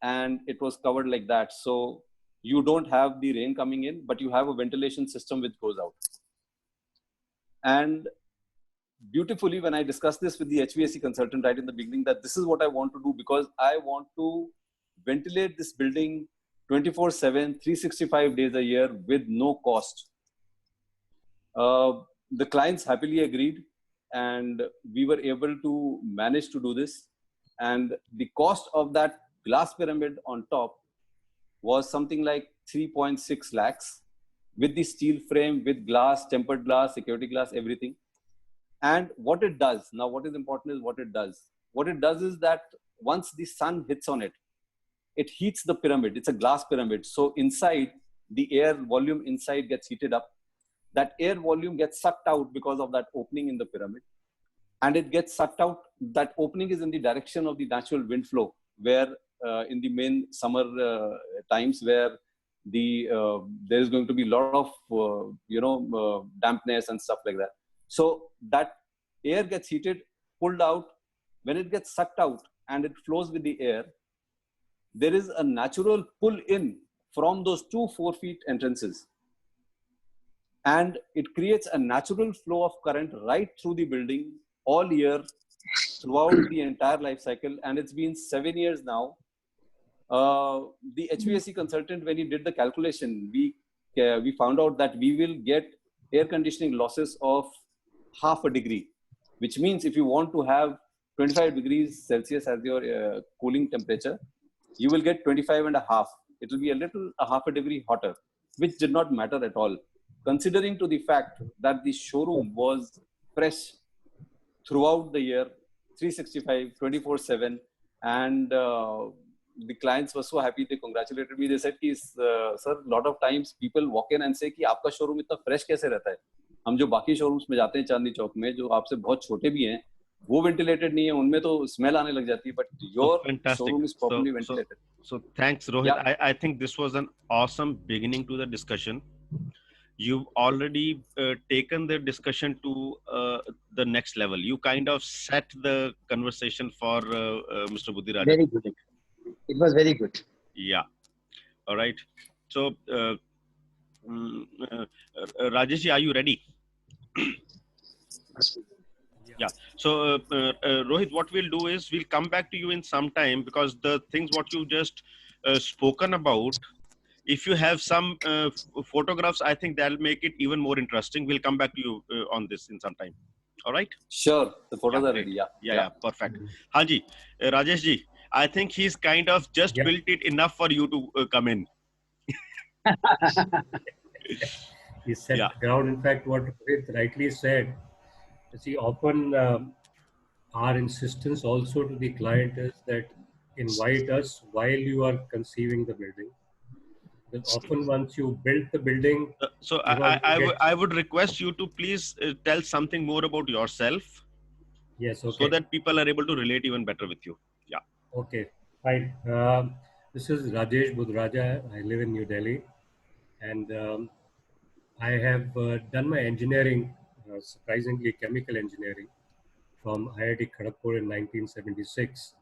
and it was covered like that. So you don't have the rain coming in, but you have a ventilation system which goes out. And beautifully, when I discussed this with the HVAC consultant right in the beginning, that this is what I want to do, because I want to ventilate this building 24/7, 365 days a year with no cost. The clients happily agreed, and we were able to manage to do this. And the cost of that glass pyramid on top was something like 3.6 lakhs with the steel frame, with glass, tempered glass, security glass, everything. And what it does, now what is important is what it does. What it does is that once the sun hits on it, it heats the pyramid. It's a glass pyramid. So inside, the air volume inside gets heated up. That air volume gets sucked out because of that opening in the pyramid. And it gets sucked out. That opening is in the direction of the natural wind flow, where in the main summer times, where there is going to be a lot of dampness and stuff like that. So that air gets heated, pulled out. When it gets sucked out and it flows with the air, there is a natural pull in from those 2 4 feet entrances. And it creates a natural flow of current right through the building all year, throughout the entire life cycle. And it's been 7 years now. The HVAC consultant, when he did the calculation, we we found out that we will get air conditioning losses of half a degree, which means if you want to have 25 degrees Celsius as your cooling temperature, you will get 25 and a half. It will be a half a degree hotter, which did not matter at all, considering to the fact that the showroom was fresh throughout the year, 365, 24/7, and the clients were so happy. They congratulated me. They said, "Sir, lot of times people walk in and say कि आपका showroom इतना fresh कैसे रहता है? हम जो बाकी showrooms में जाते हैं चांदनी चौक में, जो आपसे बहुत छोटे भी हैं, वो ventilated नहीं है, उनमें तो smell आने लग जाती है. But your showroom is properly ventilated." So thanks, Rohit. Yeah. I think this was an awesome beginning to the discussion. You've already taken the discussion to the next level. You kind of set the conversation for Mr. Buddhiraja. Very good. It was very good. Yeah. All right. So, Rajesh, are you ready? Yeah. So, Rohit, what we'll do is we'll come back to you in some time, because the things what you just spoken about, if you have some photographs, I think that'll make it even more interesting. We'll come back to you on this in some time. All right? Sure. The photos are ready. Yeah. Perfect. Hanji, Rajesh ji, I think he's kind of just built it enough for you to come in. He set the ground. In fact, what Rohit rightly said, see, often our insistence also to the client is that invite us while you are conceiving the building. Because often once you build the building... So I would request you to please tell something more about yourself. Yes, okay. So that people are able to relate even better with you. Yeah. Okay, fine. This is Rajesh Buddhiraja. I live in New Delhi. And I have done my engineering, surprisingly chemical engineering, from IIT Kharagpur in 1976.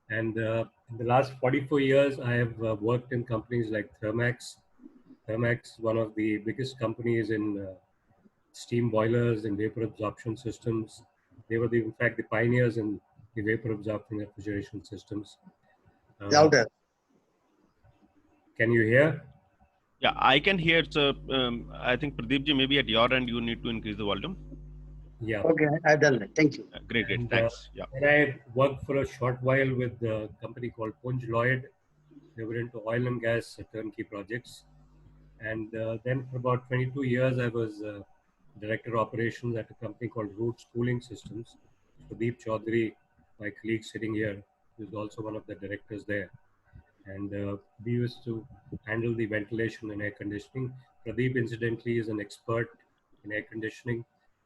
And in the last 44 years, I have worked in companies like Thermax. Thermax, one of the biggest companies in steam boilers and vapor absorption systems. They were, in fact, the pioneers in the vapor absorption refrigeration systems. Louder. Can you hear? Yeah, I can hear. So I think Pradeep ji, maybe at your end, you need to increase the volume. Yeah. Okay, I've done that. Thank you. Great. Thanks. And I worked for a short while with a company called Punj Lloyd. They were into oil and gas turnkey projects. And then for about 22 years, I was director of operations at a company called Roots Cooling Systems. Pradeep Chaudhary, my colleague sitting here, is also one of the directors there. And we used to handle the ventilation and air conditioning. Pradeep, incidentally, is an expert in air conditioning.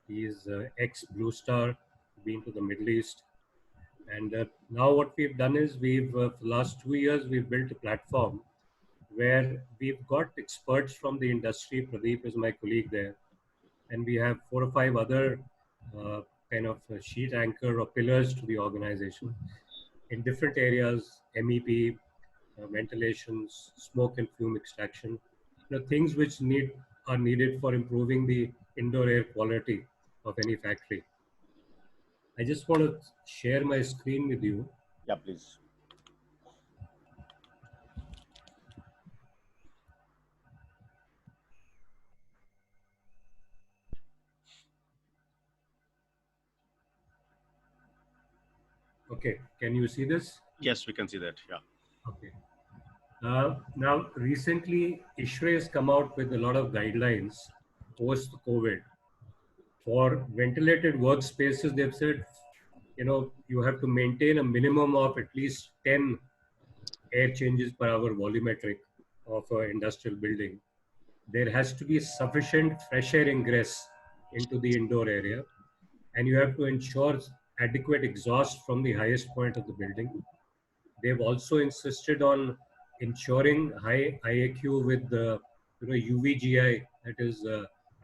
He is ex-Blue Star, been to the Middle East. And now what we've done is for the last 2 years, we've built a platform where we've got experts from the industry. Pradeep is my colleague there. And we have 4 or 5 other kind of sheet anchor or pillars to the organization in different areas: MEP, ventilations, smoke and fume extraction, things which are needed for improving the indoor air quality of any factory. I just want to share my screen with you. Yeah, please. Okay, can you see this? Yes, we can see that. Yeah. Okay. Now, recently, ISHRE has come out with a lot of guidelines post-COVID. For ventilated workspaces, they've said, you have to maintain a minimum of at least 10 air changes per hour volumetric of an industrial building. There has to be sufficient fresh air ingress into the indoor area, and you have to ensure adequate exhaust from the highest point of the building. They've also insisted on ensuring high IAQ with the UVGI, that is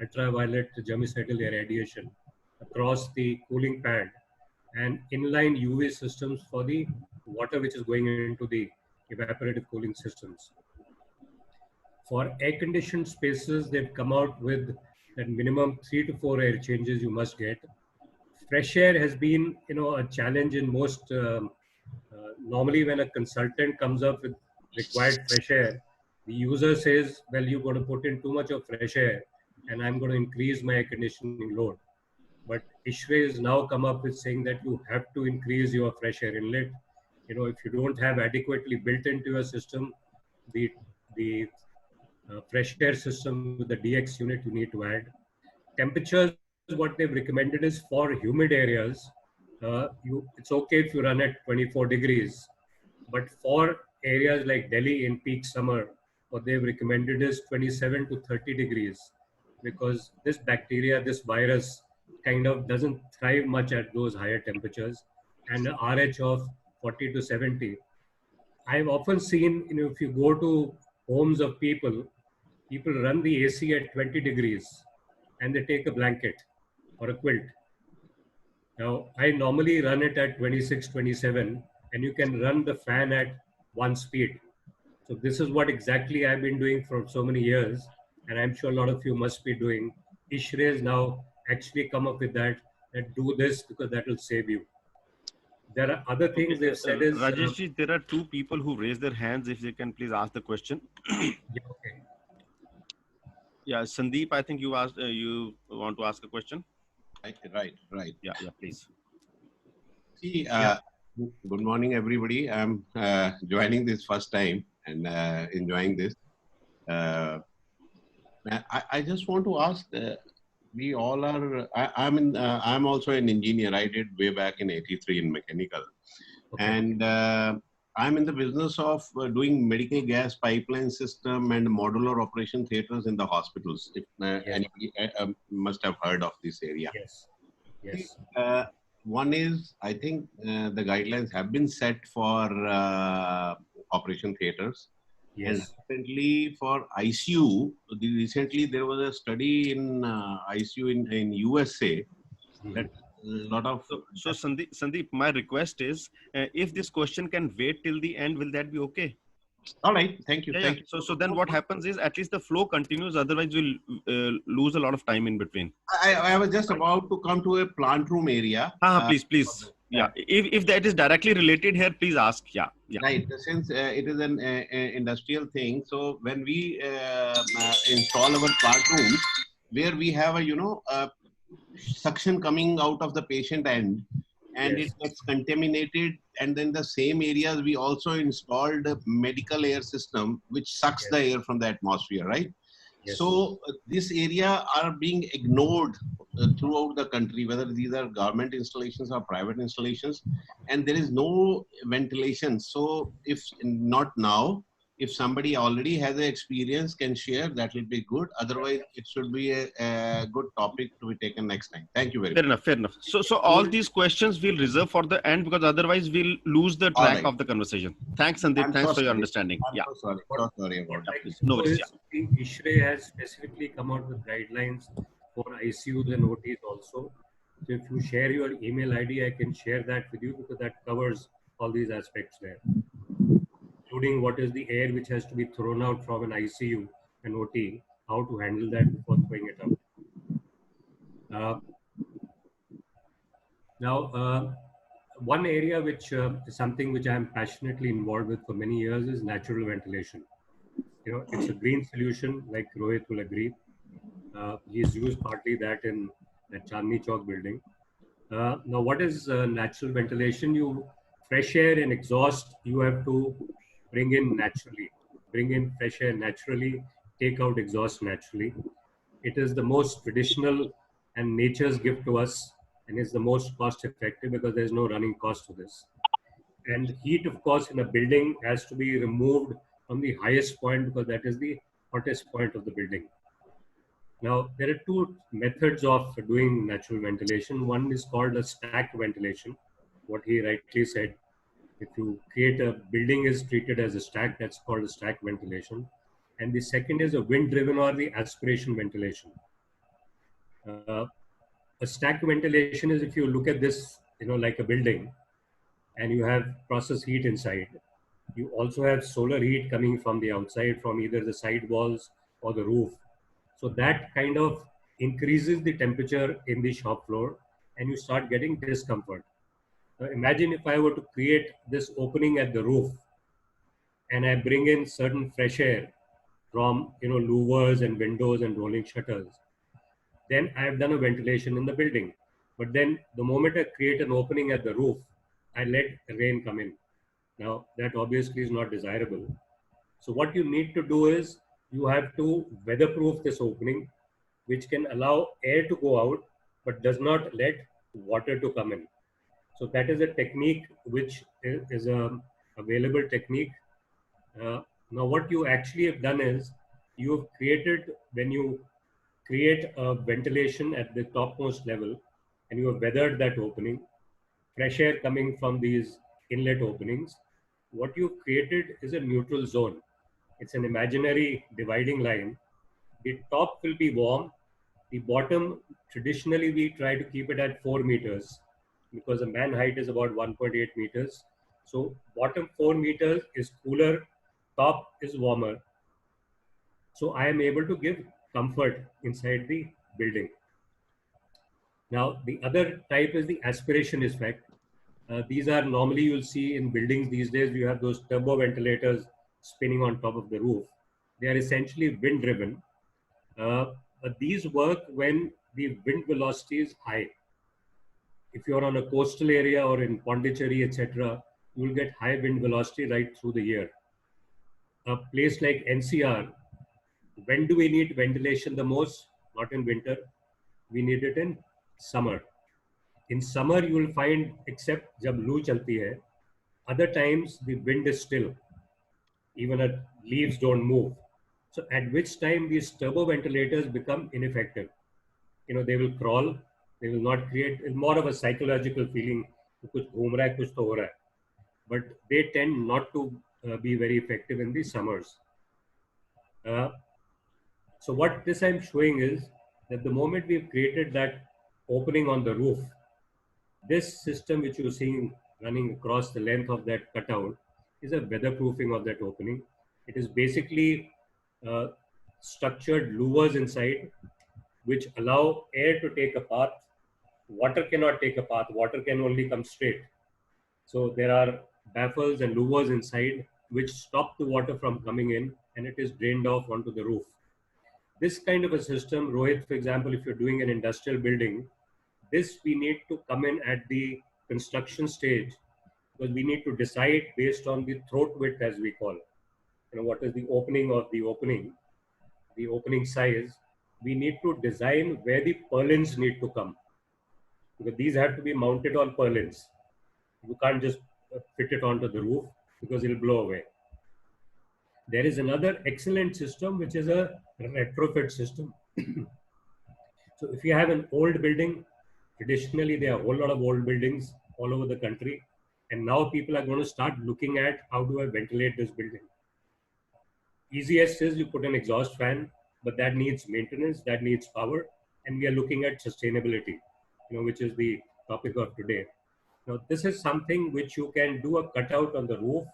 ultraviolet germicidal irradiation, across the cooling pad, and inline UV systems for the water which is going into the evaporative cooling systems. For air-conditioned spaces, they've come out with that minimum 3 to 4 air changes you must get. Fresh air has been, a challenge in most. Normally, when a consultant comes up with required fresh air, the user says, well, you're going to put in too much of fresh air and I'm going to increase my air conditioning load. But ISHRE has now come up with saying that you have to increase your fresh air inlet. You know, if you don't have adequately built into your system, the fresh air system with the DX unit you need to add. Temperatures, what they've recommended is for humid areas, it's okay if you run at 24 degrees, but for areas like Delhi in peak summer, what they've recommended is 27 to 30 degrees, because this bacteria, this virus, kind of doesn't thrive much at those higher temperatures, and an RH of 40 to 70. I've often seen, you know, if you go to homes of people run the AC at 20 degrees and they take a blanket or a quilt. Now, I normally run it at 26, 27, and you can run the fan at 1 speed. So this is what exactly I've been doing for so many years, and I'm sure a lot of you must be doing. ISHRE has now actually come up with that do this because that will save you. There are other things they've said is... Rajesh, there are two people who raised their hands. If they can please ask the question. Yeah, okay. Yeah, Sandeep, I think you asked, you want to ask a question? Right. Yeah, please. See, good morning, everybody. I'm joining this first time and enjoying this. I just want to ask, we all are, I'm also an engineer. I did way back in 83 in mechanical. Okay. And I'm in the business of doing medical gas pipeline system and modular operation theaters in the hospitals. If anybody must have heard of this area. Yes. One is, I think the guidelines have been set for operation theaters. Yes. And recently for ICU, recently there was a study in ICU in USA that lot of... So Sandeep, my request is, if this question can wait till the end, will that be okay? All right, thank you. Thank you. So then what happens is at least the flow continues, otherwise we'll lose a lot of time in between. I was just about to come to a plant room area. Please. Yeah, if that is directly related here, please ask. Yeah. Right, since it is an industrial thing, so when we install our plant rooms, where we have a suction coming out of the patient end, and it gets contaminated, and then the same areas we also installed a medical air system which sucks the air from the atmosphere, right? So this area are being ignored throughout the country, whether these are government installations or private installations, and there is no ventilation. So if not now, if somebody already has an experience can share, that will be good. Otherwise, it should be a good topic to be taken next time. Thank you very much. Fair enough. So all these questions we'll reserve for the end, because otherwise we'll lose the track of the conversation. Thanks, Sandeep. Thanks for your understanding. I'm so sorry about that. No worries. ISHRE has specifically come out with guidelines for ICUs and OTs also. So if you share your email ID, I can share that with you, because that covers all these aspects there, including what is the air which has to be thrown out from an ICU and OT, how to handle that before throwing it out. Now, one area which is something which I am passionately involved with for many years is natural ventilation. You know, it's a green solution, like Rohit will agree. He's used partly that in the Chandni Chowk building. Now, what is natural ventilation? Fresh air and exhaust, you have to bring in naturally. Bring in fresh air naturally, take out exhaust naturally. It is the most traditional and nature's gift to us, and is the most cost effective because there's no running cost to this. And heat, of course, in a building has to be removed from the highest point, because that is the hottest point of the building. Now, there are two methods of doing natural ventilation. One is called a stacked ventilation, what he rightly said. If you create a building is treated as a stack, that's called a stack ventilation. And the second is a wind-driven or the aspiration ventilation. A stack ventilation is, if you look at this, like a building, and you have process heat inside. You also have solar heat coming from the outside, from either the side walls or the roof. So that kind of increases the temperature in the shop floor, and you start getting discomfort. Now imagine if I were to create this opening at the roof and I bring in certain fresh air from louvers and windows and rolling shutters. Then I have done a ventilation in the building. But then the moment I create an opening at the roof, I let rain come in. Now that obviously is not desirable. So what you need to do is you have to weatherproof this opening, which can allow air to go out, but does not let water to come in. So that is a technique which is a available technique. Now what you actually have done is you have created, when you create a ventilation at the topmost level and you have weathered that opening, fresh air coming from these inlet openings, what you've created is a neutral zone. It's an imaginary dividing line. The top will be warm. The bottom, traditionally we try to keep it at 4 meters because a man height is about 1.8 meters. So bottom 4 meters is cooler, top is warmer. So I am able to give comfort inside the building. Now, the other type is the aspiration effect. These are normally you'll see in buildings these days, you have those turbo ventilators spinning on top of the roof. They are essentially wind driven. But these work when the wind velocity is high. If you're on a coastal area or in Pondicherry, etc., you will get high wind velocity right through the year. A place like NCR, when do we need ventilation the most? Not in winter. We need it in summer. In summer, you will find, except jab loo chalti hai, other times the wind is still. Even leaves don't move. So at which time these turbo ventilators become ineffective. They will crawl. They will not create. It's more of a psychological feeling. Kuch ghoom raha hai, kuch to ho raha hai. But they tend not to be very effective in the summers. So what this I'm showing is that the moment we've created that opening on the roof, this system which you're seeing running across the length of that cutout is a weatherproofing of that opening. It is basically structured louvers inside which allow air to take a path. Water cannot take a path. Water can only come straight. So there are baffles and louvers inside which stop the water from coming in and it is drained off onto the roof. This kind of a system, Rohit, for example, if you're doing an industrial building, this we need to come in at the construction stage because we need to decide based on the throat width, as we call it. What is the opening of the opening size. We need to design where the purlins need to come because these have to be mounted on purlins. You can't just fit it onto the roof because it'll blow away. There is another excellent system which is a retrofit system. So if you have an old building, traditionally there are a whole lot of old buildings all over the country, and now people are going to start looking at how do I ventilate this building. Easiest is you put an exhaust fan, but that needs maintenance, that needs power, and we are looking at sustainability, which is the topic of today. Now, this is something which you can do a cutout on the roof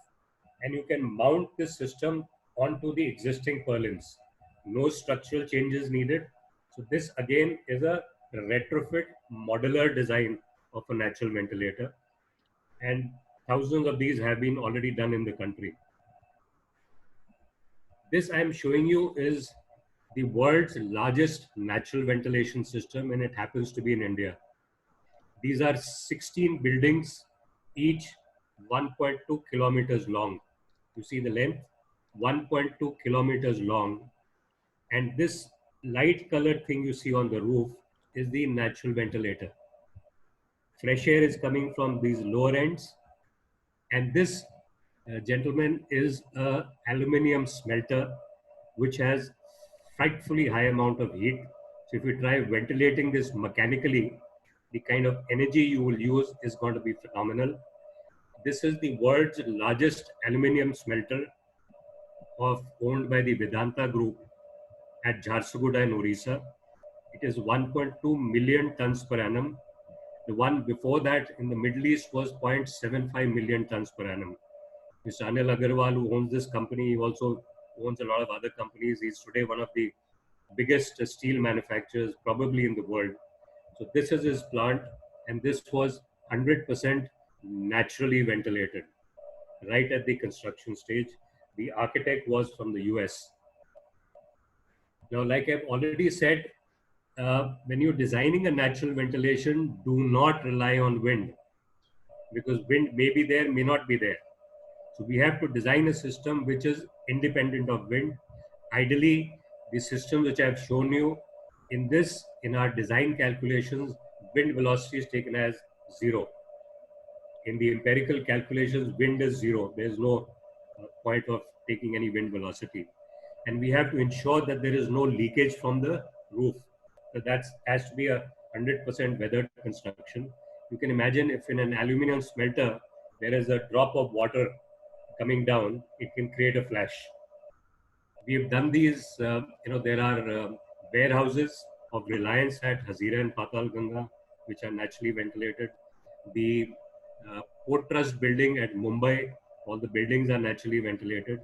and you can mount this system onto the existing purlins. No structural changes needed. So this again is a retrofit modular design of a natural ventilator. And thousands of these have been already done in the country. This I'm showing you is the world's largest natural ventilation system, and it happens to be in India. These are 16 buildings, each 1.2 kilometers long. You see the length, 1.2 kilometers long. And this light colored thing you see on the roof is the natural ventilator. Fresh air is coming from these lower ends. And this gentleman is an aluminium smelter, which has frightfully high amount of heat. So if you try ventilating this mechanically, the kind of energy you will use is going to be phenomenal. This is the world's largest aluminium smelter owned by the Vedanta Group at Jharsuguda in Orissa. It is 1.2 million tons per annum. The one before that in the Middle East was 0.75 million tons per annum. Mr. Anil Agarwal, who owns this company, he also owns a lot of other companies. He's today one of the biggest steel manufacturers probably in the world. So this is his plant, and this was 100% naturally ventilated right at the construction stage. The architect was from the US. Now, like I've already said, when you're designing a natural ventilation, do not rely on wind, because wind may be there, may not be there. So we have to design a system which is independent of wind. Ideally, the system which I've shown you in our design calculations, wind velocity is taken as 0. In the empirical calculations, wind is 0. There's no point of taking any wind velocity. And we have to ensure that there is no leakage from the roof. So that has to be a 100% weathered construction. You can imagine if in an aluminum smelter, there is a drop of water coming down, it can create a flash. We have done these, there are warehouses of Reliance at Hazira and Patal Ganga, which are naturally ventilated. The Port Trust building at Mumbai, all the buildings are naturally ventilated.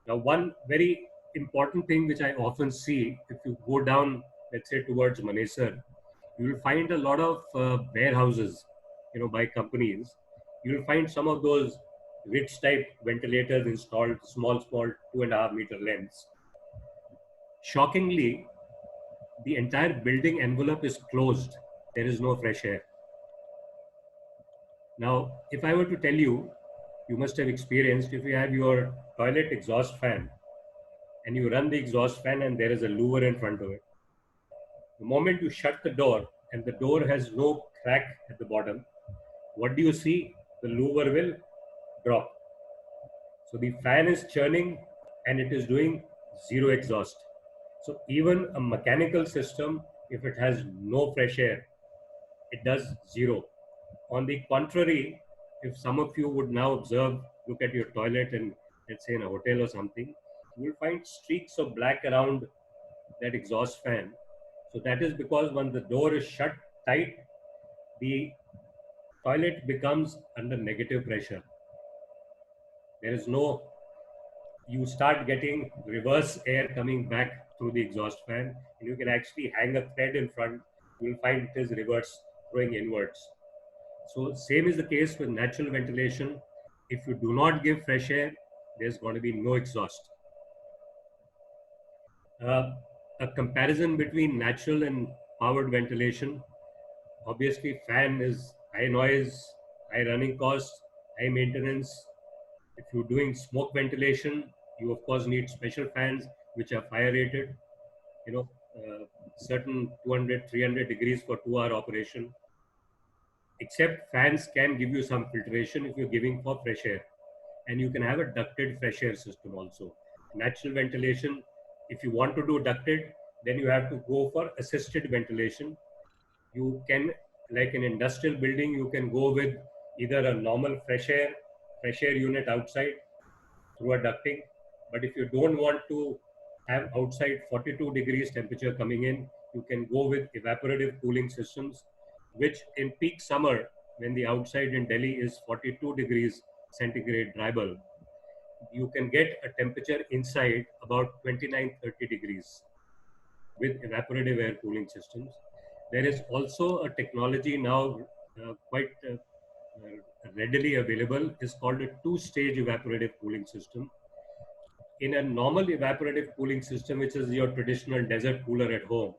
Now, one very important thing which I often see, if you go down, let's say towards Manesar, you will find a lot of warehouses, by companies. You will find some of those rich type ventilators installed, small 2.5 meter lengths. Shockingly, the entire building envelope is closed. There is no fresh air. Now, if I were to tell you, you must have experienced, if you have your toilet exhaust fan and you run the exhaust fan and there is a louver in front of it, the moment you shut the door and the door has no crack at the bottom, what do you see? The louver will drop. So the fan is churning and it is doing 0 exhaust. So even a mechanical system, if it has no fresh air, it does 0. On the contrary, if some of you would now observe, look at your toilet and let's say in a hotel or something, you will find streaks of black around that exhaust fan. So that is because when the door is shut tight, the toilet becomes under negative pressure. There is you start getting reverse air coming back through the exhaust fan, and you can actually hang a thread in front. You will find it is reverse, throwing inwards. So same is the case with natural ventilation. If you do not give fresh air, there's going to be no exhaust. A comparison between natural and powered ventilation. Obviously, fan is high noise, high running costs, high maintenance. If you're doing smoke ventilation, you of course need special fans which are fire rated. Certain 200, 300 degrees for 2-hour operation. Except fans can give you some filtration if you're giving for fresh air. And you can have a ducted fresh air system also. Natural ventilation, if you want to do ducted, then you have to go for assisted ventilation. You can, like an industrial building, you can go with either a normal fresh air unit outside through a ducting. But if you don't want to have outside 42 degrees temperature coming in, you can go with evaporative cooling systems, which in peak summer, when the outside in Delhi is 42 degrees centigrade dry bulb, you can get a temperature inside about 29-30 degrees with evaporative air cooling systems. There is also a technology now quite readily available. It's called a 2-stage evaporative cooling system. In a normal evaporative cooling system, which is your traditional desert cooler at home,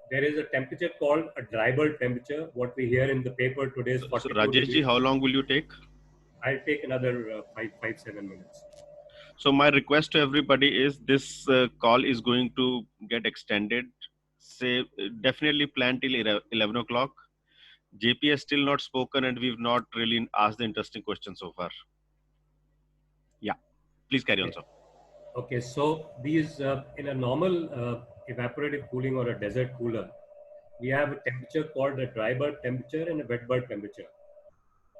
there is a temperature called a dry bulb temperature. What we hear in the paper today is 42 Rajesh ji, degrees. how long will you take? I'll take another 5-7 minutes. So my request to everybody is this call is going to get extended. Say definitely plan till 11 o'clock. JP has still not spoken and we've not really asked the interesting questions so far. Yeah, please carry on, sir. Okay, so these in a normal evaporative cooling or a desert cooler, we have a temperature called a dry bulb temperature and a wet bulb temperature.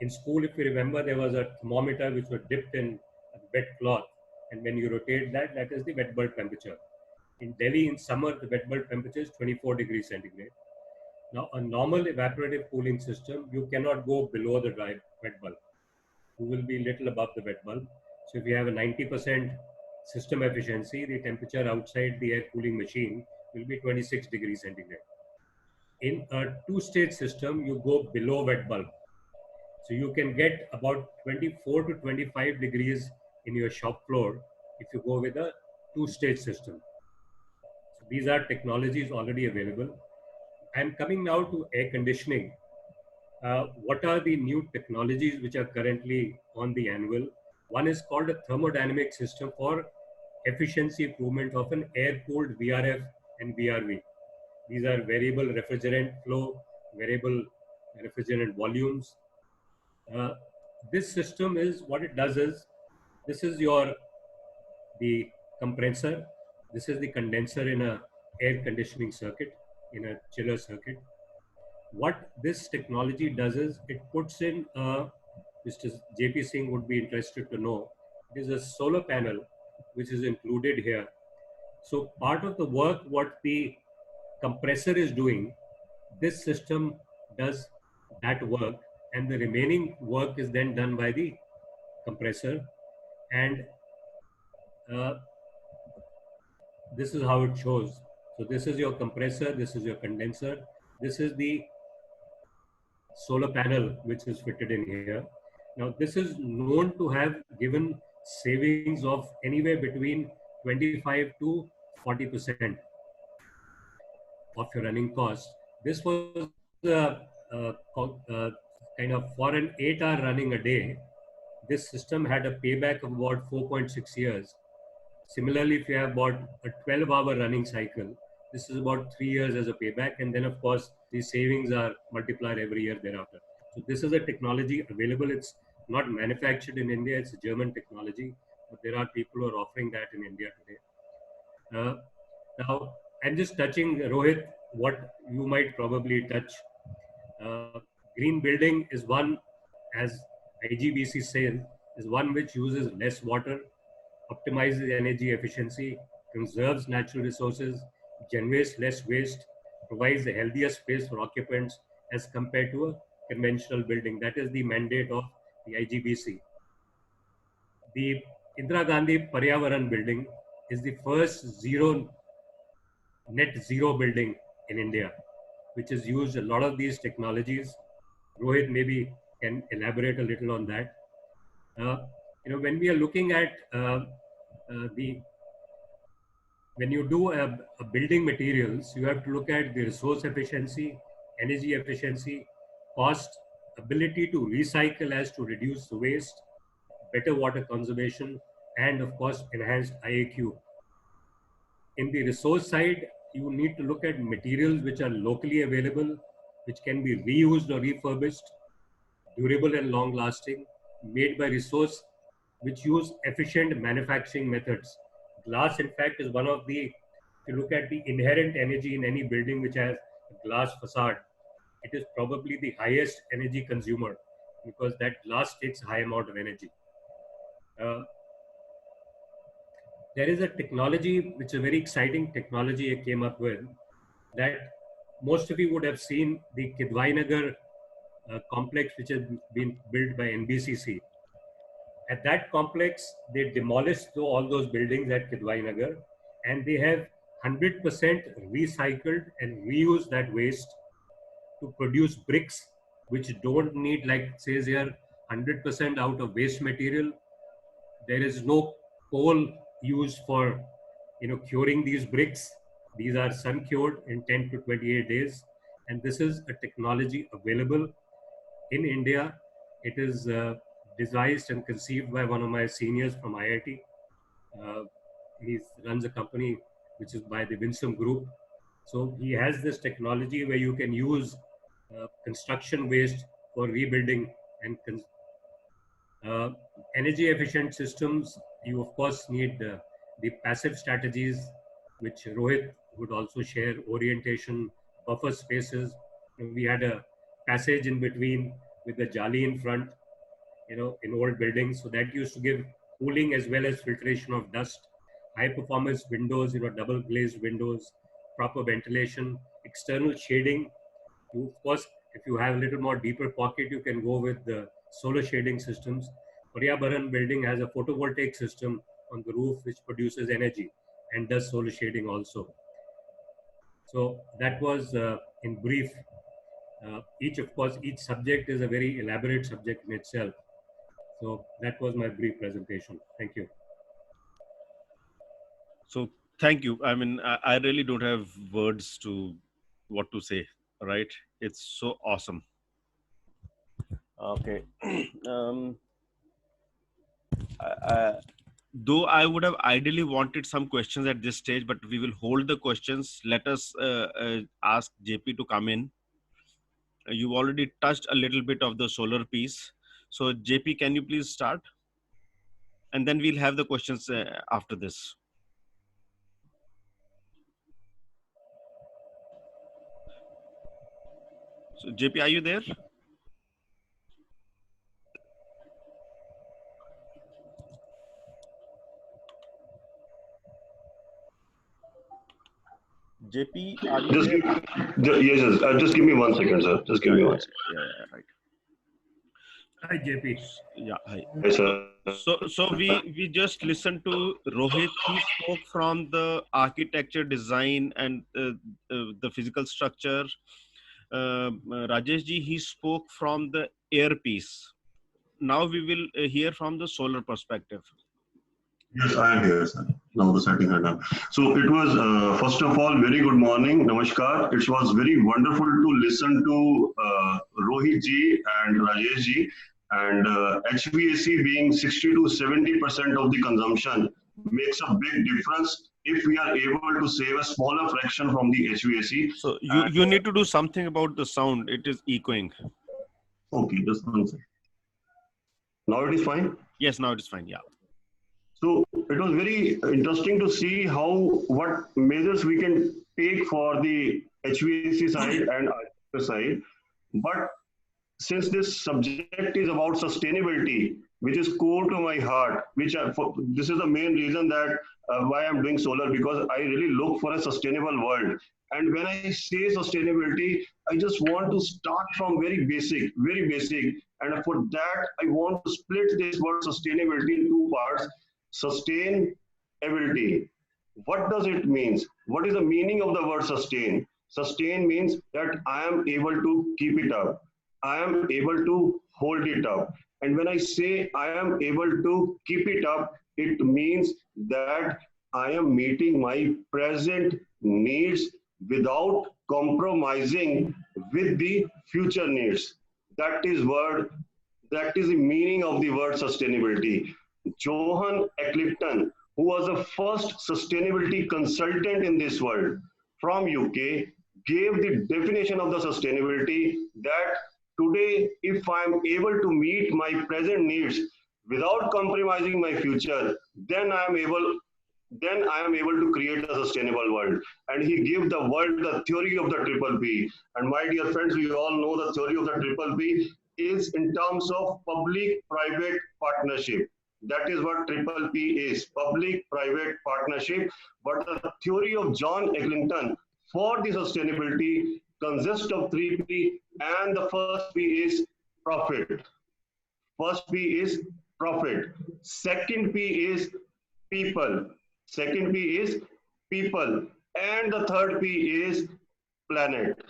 In school, if you remember, there was a thermometer which was dipped in a wet cloth, and when you rotate that, that is the wet bulb temperature. In Delhi, in summer, the wet bulb temperature is 24 degrees centigrade. Now, a normal evaporative cooling system, you cannot go below the wet bulb. You will be little above the wet bulb. So if you have a 90% system efficiency, the temperature outside the air cooling machine will be 26 degrees centigrade. In a 2-stage system, you go below wet bulb. So you can get about 24 to 25 degrees in your shop floor if you go with a 2-stage system. These are technologies already available. I'm coming now to air conditioning. What are the new technologies which are currently on the anvil? One is called a thermodynamic system for efficiency improvement of an air-cooled VRF and VRV. These are variable refrigerant flow, variable refrigerant volumes. This system is, what it does is, this is the compressor, this is the condenser in a air conditioning circuit, in a chiller circuit. What this technology does is, it puts in, Mr. JP Singh would be interested to know, it is a solar panel which is included here. So part of the work what the compressor is doing, this system does that work, and the remaining work is then done by the compressor. And this is how it shows. So this is your compressor, this is your condenser, this is the solar panel which is fitted in here. Now this is known to have given savings of anywhere between 25 to 40% of your running cost. This was kind of for an 8-hour running a day. This system had a payback of about 4.6 years. Similarly, if you have bought a 12-hour running cycle, this is about 3 years as a payback. And then, of course, the savings are multiplied every year thereafter. So this is a technology available. It's not manufactured in India. It's a German technology. But there are people who are offering that in India today. Now, I'm just touching, Rohit, what you might probably touch. Green building is one, as IGBC says, is one which uses less water, optimizes energy efficiency, conserves natural resources, generates less waste, provides a healthier space for occupants as compared to a conventional building. That is the mandate of the IGBC. The Indira Gandhi Paryavaran building is the first net zero building in India, which has used a lot of these technologies. Rohit maybe can elaborate a little on that. When we are looking at when you do a building materials, you have to look at the resource efficiency, energy efficiency, cost, ability to recycle as to reduce the waste, better water conservation, and of course, enhanced IAQ. In the resource side, you need to look at materials which are locally available, which can be reused or refurbished, durable and long lasting, made by resource which use efficient manufacturing methods. Glass, in fact, is one of the, if you look at the inherent energy in any building which has a glass facade, it is probably the highest energy consumer because that glass takes a high amount of energy. There is a technology which is a very exciting technology I came up with, that most of you would have seen the Kidwainagar complex which has been built by NBCC. At that complex, they demolished all those buildings at Kidwainagar, and they have 100% recycled and reused that waste to produce bricks which don't need, like it says here, 100% out of waste material. There is no coal used for curing these bricks. These are sun cured in 10 to 28 days, and this is a technology available in India. It is devised and conceived by one of my seniors from IIT. He runs a company which is by the Winsome Group. So he has this technology where you can use construction waste for rebuilding and energy efficient systems. You of course need the passive strategies, which Rohit would also share, orientation, buffer spaces. We had a passage in between with the jali in front, in old buildings. So that used to give cooling as well as filtration of dust, high performance windows, double glazed windows, proper ventilation, external shading. Of course, if you have a little more deeper pocket, you can go with the solar shading systems. Paryavaran building has a photovoltaic system on the roof which produces energy and does solar shading also. So that was in brief. Each subject is a very elaborate subject in itself. So that was my brief presentation. Thank you. So Thank you. I mean, I really don't have words to what to say, right? It's so awesome. Okay. Though I would have ideally wanted some questions at this stage, but we will hold the questions. Let us ask JP to come in. You've already touched a little bit of the solar piece. So JP, can you please start? And then we'll have the questions after this. So JP, are you there? JP, are you there? Yes, just give me 1 second, sir. Just give me 1 second. Yeah, right. Hi, JP. Yeah, hi. Yes, sir. So we just listened to Rohit. He spoke from the architecture, design, and the physical structure. Rajesh ji, he spoke from the air piece. Now we will hear from the solar perspective. Yes, I am here, sir. Now the settings are done. So it was, first of all, very good morning. Namaskar. It was very wonderful to listen to Rohit ji and Rajesh ji. And HVAC being 60 to 70% of the consumption makes a big difference if we are able to save a smaller fraction from the HVAC. So you need to do something about the sound. It is echoing. Okay, just 1 second. Now it is fine? Yes, now it is fine. Yeah. So it was very interesting to see what measures we can take for the HVAC side and architecture side. But since this subject is about sustainability, which is core to my heart, this is the main reason that why I'm doing solar, because I really look for a sustainable world. And when I say sustainability, I just want to start from very basic. And for that, I want to split this word sustainability in 2 parts. Sustainability. What does it mean? What is the meaning of the word sustain? Sustain means that I am able to keep it up. I am able to hold it up. And when I say I am able to keep it up, it means that I am meeting my present needs without compromising with the future needs. That is the meaning of the word sustainability. Johan Eccleston, who was the first sustainability consultant in this world from UK, gave the definition of the sustainability that today, if I am able to meet my present needs without compromising my future, then I am able to create a sustainable world. And he gave the world the theory of the triple P. And my dear friends, we all know the theory of the triple P is in terms of public-private partnership. That is what triple P is, public-private partnership. But the theory of John Eccleston for the sustainability consists of 3 P, and the first P is profit. First P is profit. Second P is people. Second P is people. And the third P is planet.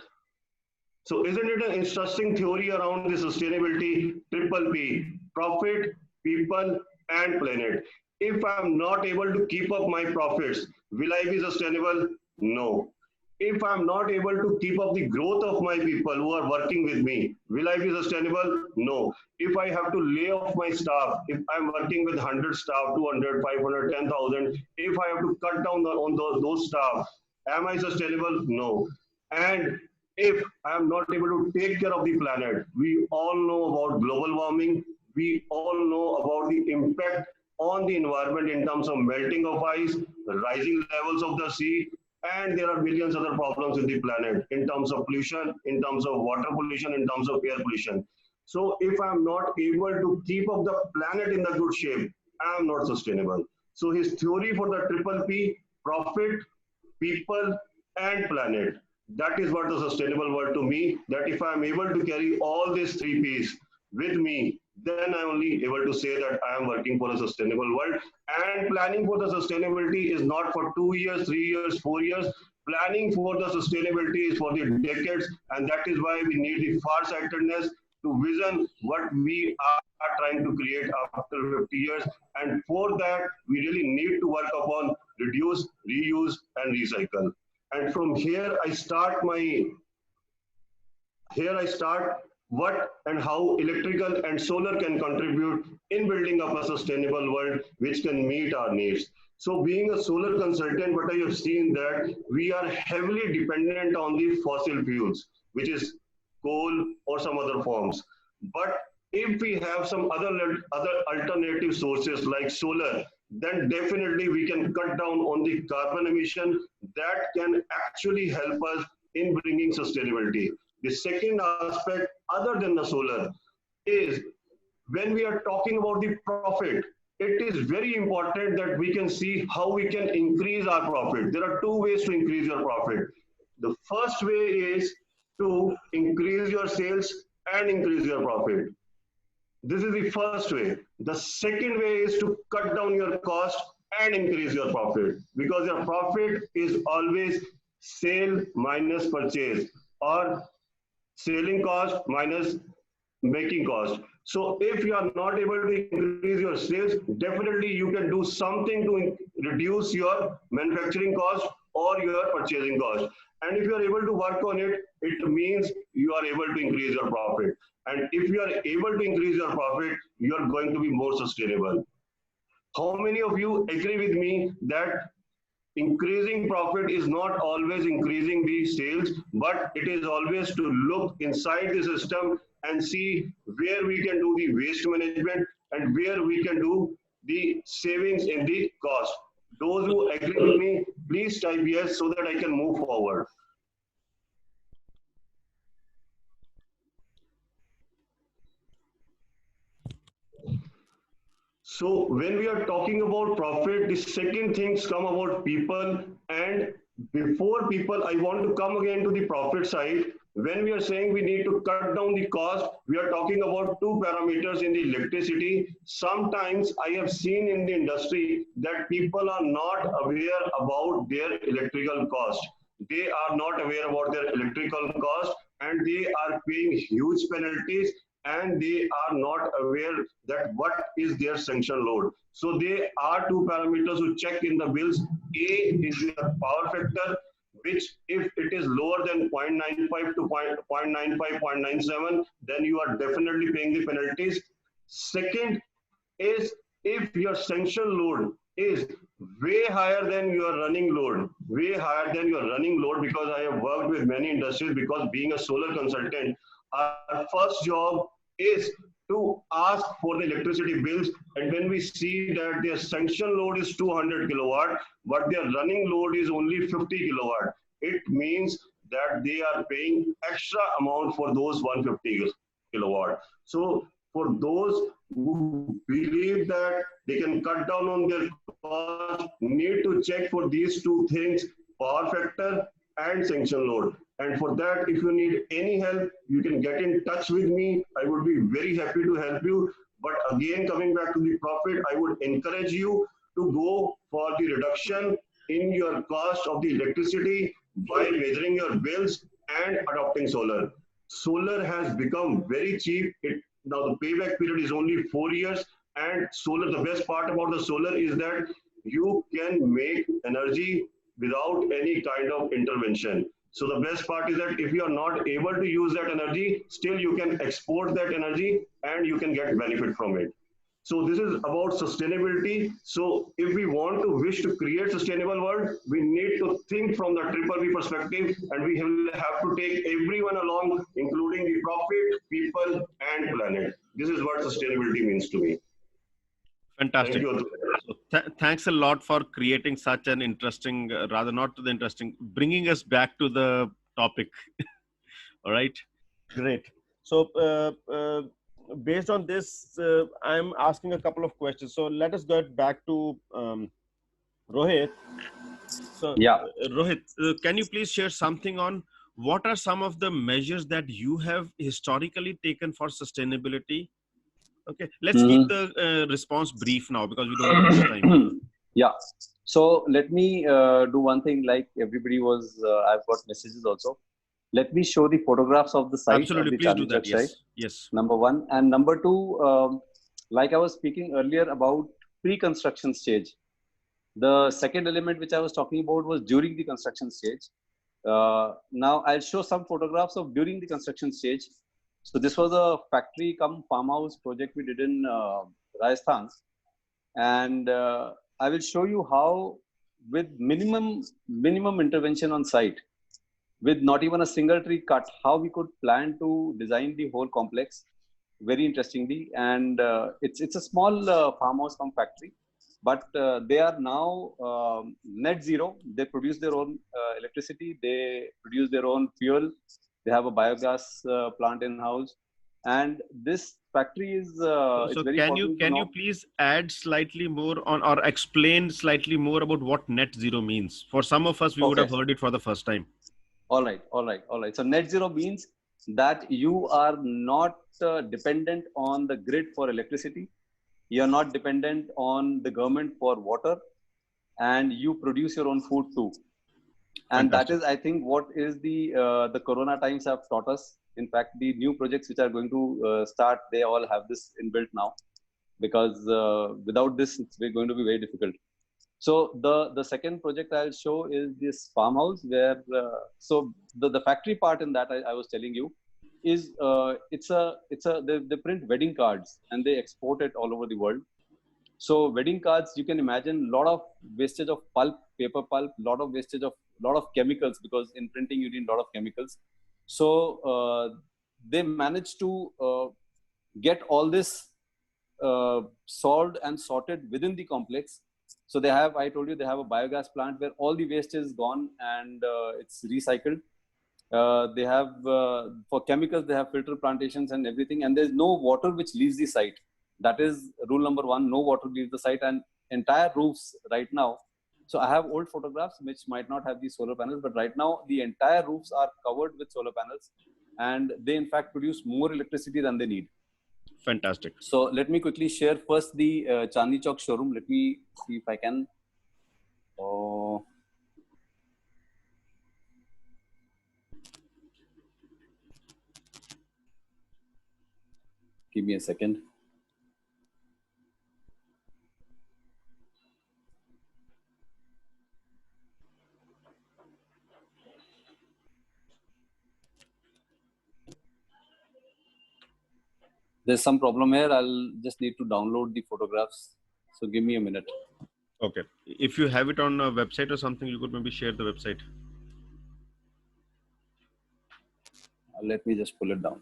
So isn't it an interesting theory around the sustainability? Triple P, profit, people, and planet. If I'm not able to keep up my profits, will I be sustainable? No. If I'm not able to keep up the growth of my people who are working with me, will I be sustainable? No. If I have to lay off my staff, if I'm working with 100 staff, 200, 500, 10,000, if I have to cut down on those staff, am I sustainable? No. And if I am not able to take care of the planet, we all know about global warming. We all know about the impact on the environment in terms of melting of ice, the rising levels of the sea, and there are millions other problems in the planet in terms of pollution, in terms of water pollution, in terms of air pollution. So if I'm not able to keep up the planet in the good shape, I'm not sustainable. So his theory for the triple P, profit, people, and planet, that is what the sustainable world to me, that if I'm able to carry all these 3 Ps with me, then I'm only able to say that I am working for a sustainable world. And planning for the sustainability is not for 2 years, 3 years, 4 years. Planning for the sustainability is for the decades. And that is why we need the far-sightedness to vision what we are trying to create after 50 years. And for that, we really need to work upon reduce, reuse, and recycle. And from here I start what and how electrical and solar can contribute in building up a sustainable world which can meet our needs. So being a solar consultant, what I have seen that we are heavily dependent on the fossil fuels, which is coal or some other forms. But if we have some other alternative sources like solar, then definitely we can cut down on the carbon emission that can actually help us in bringing sustainability. The second aspect, other than the solar, is when we are talking about the profit, it is very important that we can see how we can increase our profit. There are two ways to increase your profit. The first way is to increase your sales and increase your profit. This is the first way. The second way is to cut down your cost and increase your profit, because your profit is always sale minus purchase, or selling cost minus making cost. So if you are not able to increase your sales, definitely you can do something to reduce your manufacturing cost or your purchasing cost. And if you are able to work on it, it means you are able to increase your profit. And if you are able to increase your profit, you are going to be more sustainable. How many of you agree with me that increasing profit is not always increasing the sales, but it is always to look inside the system and see where we can do the waste management and where we can do the savings in the cost? Those who agree with me, please type yes so that I can move forward. So when we are talking about profit, the second things come about people. And before people, I want to come again to the profit side. When we are saying we need to cut down the cost, we are talking about two parameters in the electricity. Sometimes I have seen in the industry that people are not aware about their electrical cost. They are not aware about their electrical cost, and they are paying huge penalties, and they are not aware that what is their sanction load. So there are two parameters to check in the bills. A is your power factor, which if it is lower than 0.95 to 0.95, 0.97, then you are definitely paying the penalties. Second is if your sanction load is way higher than your running load, because I have worked with many industries, because being a solar consultant, our first job is to ask for the electricity bills, and when we see that their sanction load is 200 kilowatt, but their running load is only 50 kilowatt, it means that they are paying extra amount for those 150 kilowatt. So for those who believe that they can cut down on their cost, need to check for these two things, power factor and sanction load. And for that, if you need any help, you can get in touch with me. I would be very happy to help you. But again, coming back to the profit, I would encourage you to go for the reduction in your cost of the electricity by measuring your bills and adopting solar. Solar has become very cheap. Now the payback period is only 4 years. And solar, the best part about the solar is that you can make energy without any kind of intervention. So the best part is that if you are not able to use that energy, still you can export that energy and you can get benefit from it. So this is about sustainability. So if we want to wish to create sustainable world, we need to think from the BBB perspective, and we have to take everyone along, including the profit, people, and planet. This is what sustainability means to me. Fantastic. So thanks a lot for creating such an interesting, bringing us back to the topic. All right, great. So based on this, I'm asking a couple of questions. So let us get back to Rohit. So yeah, Rohit, can you please share something on what are some of the measures that you have historically taken for sustainability? Okay, let's keep the response brief now because we don't have much time. Yeah, so let me do one thing. Like everybody was, I've got messages also. Let me show the photographs of the site. Absolutely, please do that. Yes, yes. Number one, and number two, like I was speaking earlier about pre-construction stage. The second element which I was talking about was during the construction stage. Now I'll show some photographs of during the construction stage. So this was a factory cum farmhouse project we did in Rajasthan, and I will show you how, with minimum intervention on site, with not even a single tree cut, how we could plan to design the whole complex very interestingly. And it's a small farmhouse cum factory, but they are now net zero. They produce their own electricity, they produce their own fuel, they have a biogas plant in house, and this factory is so it's very can you please add slightly more on, or explain slightly more about what net zero means? For some of us, we would have heard it for the first time. All right. So net zero means that you are not dependent on the grid for electricity. You are not dependent on the government for water, and you produce your own food too. And Fantastic. that is, I think, what is the Corona times have taught us. In fact, the new projects which are going to start, they all have this inbuilt now, because without this, it's going to be very difficult. So the second project I'll show is this farmhouse, where so the factory part in that I was telling you is they print wedding cards and they export it all over the world. So wedding cards, you can imagine a lot of wastage of pulp, paper pulp, lot of wastage of lot of chemicals, because in printing you need a lot of chemicals. So they managed to get all this solved and sorted within the complex. So they have, I told you, they have a biogas plant where all the waste is gone and it's recycled. They have, for chemicals, they have filter plantations and everything, and there's no water which leaves the site. That is rule number one, no water leaves the site, and entire roofs right now. So I have old photographs which might not have these solar panels, but right now the entire roofs are covered with solar panels, and they in fact produce more electricity than they need. Fantastic. So let me quickly share first the Chandni Chowk showroom. Let me see if I can. Give me a second. There's some problem here. I'll just need to download the photographs. So give me a minute. Okay. If you have it on a website or something, you could maybe share the website. Let me just pull it down.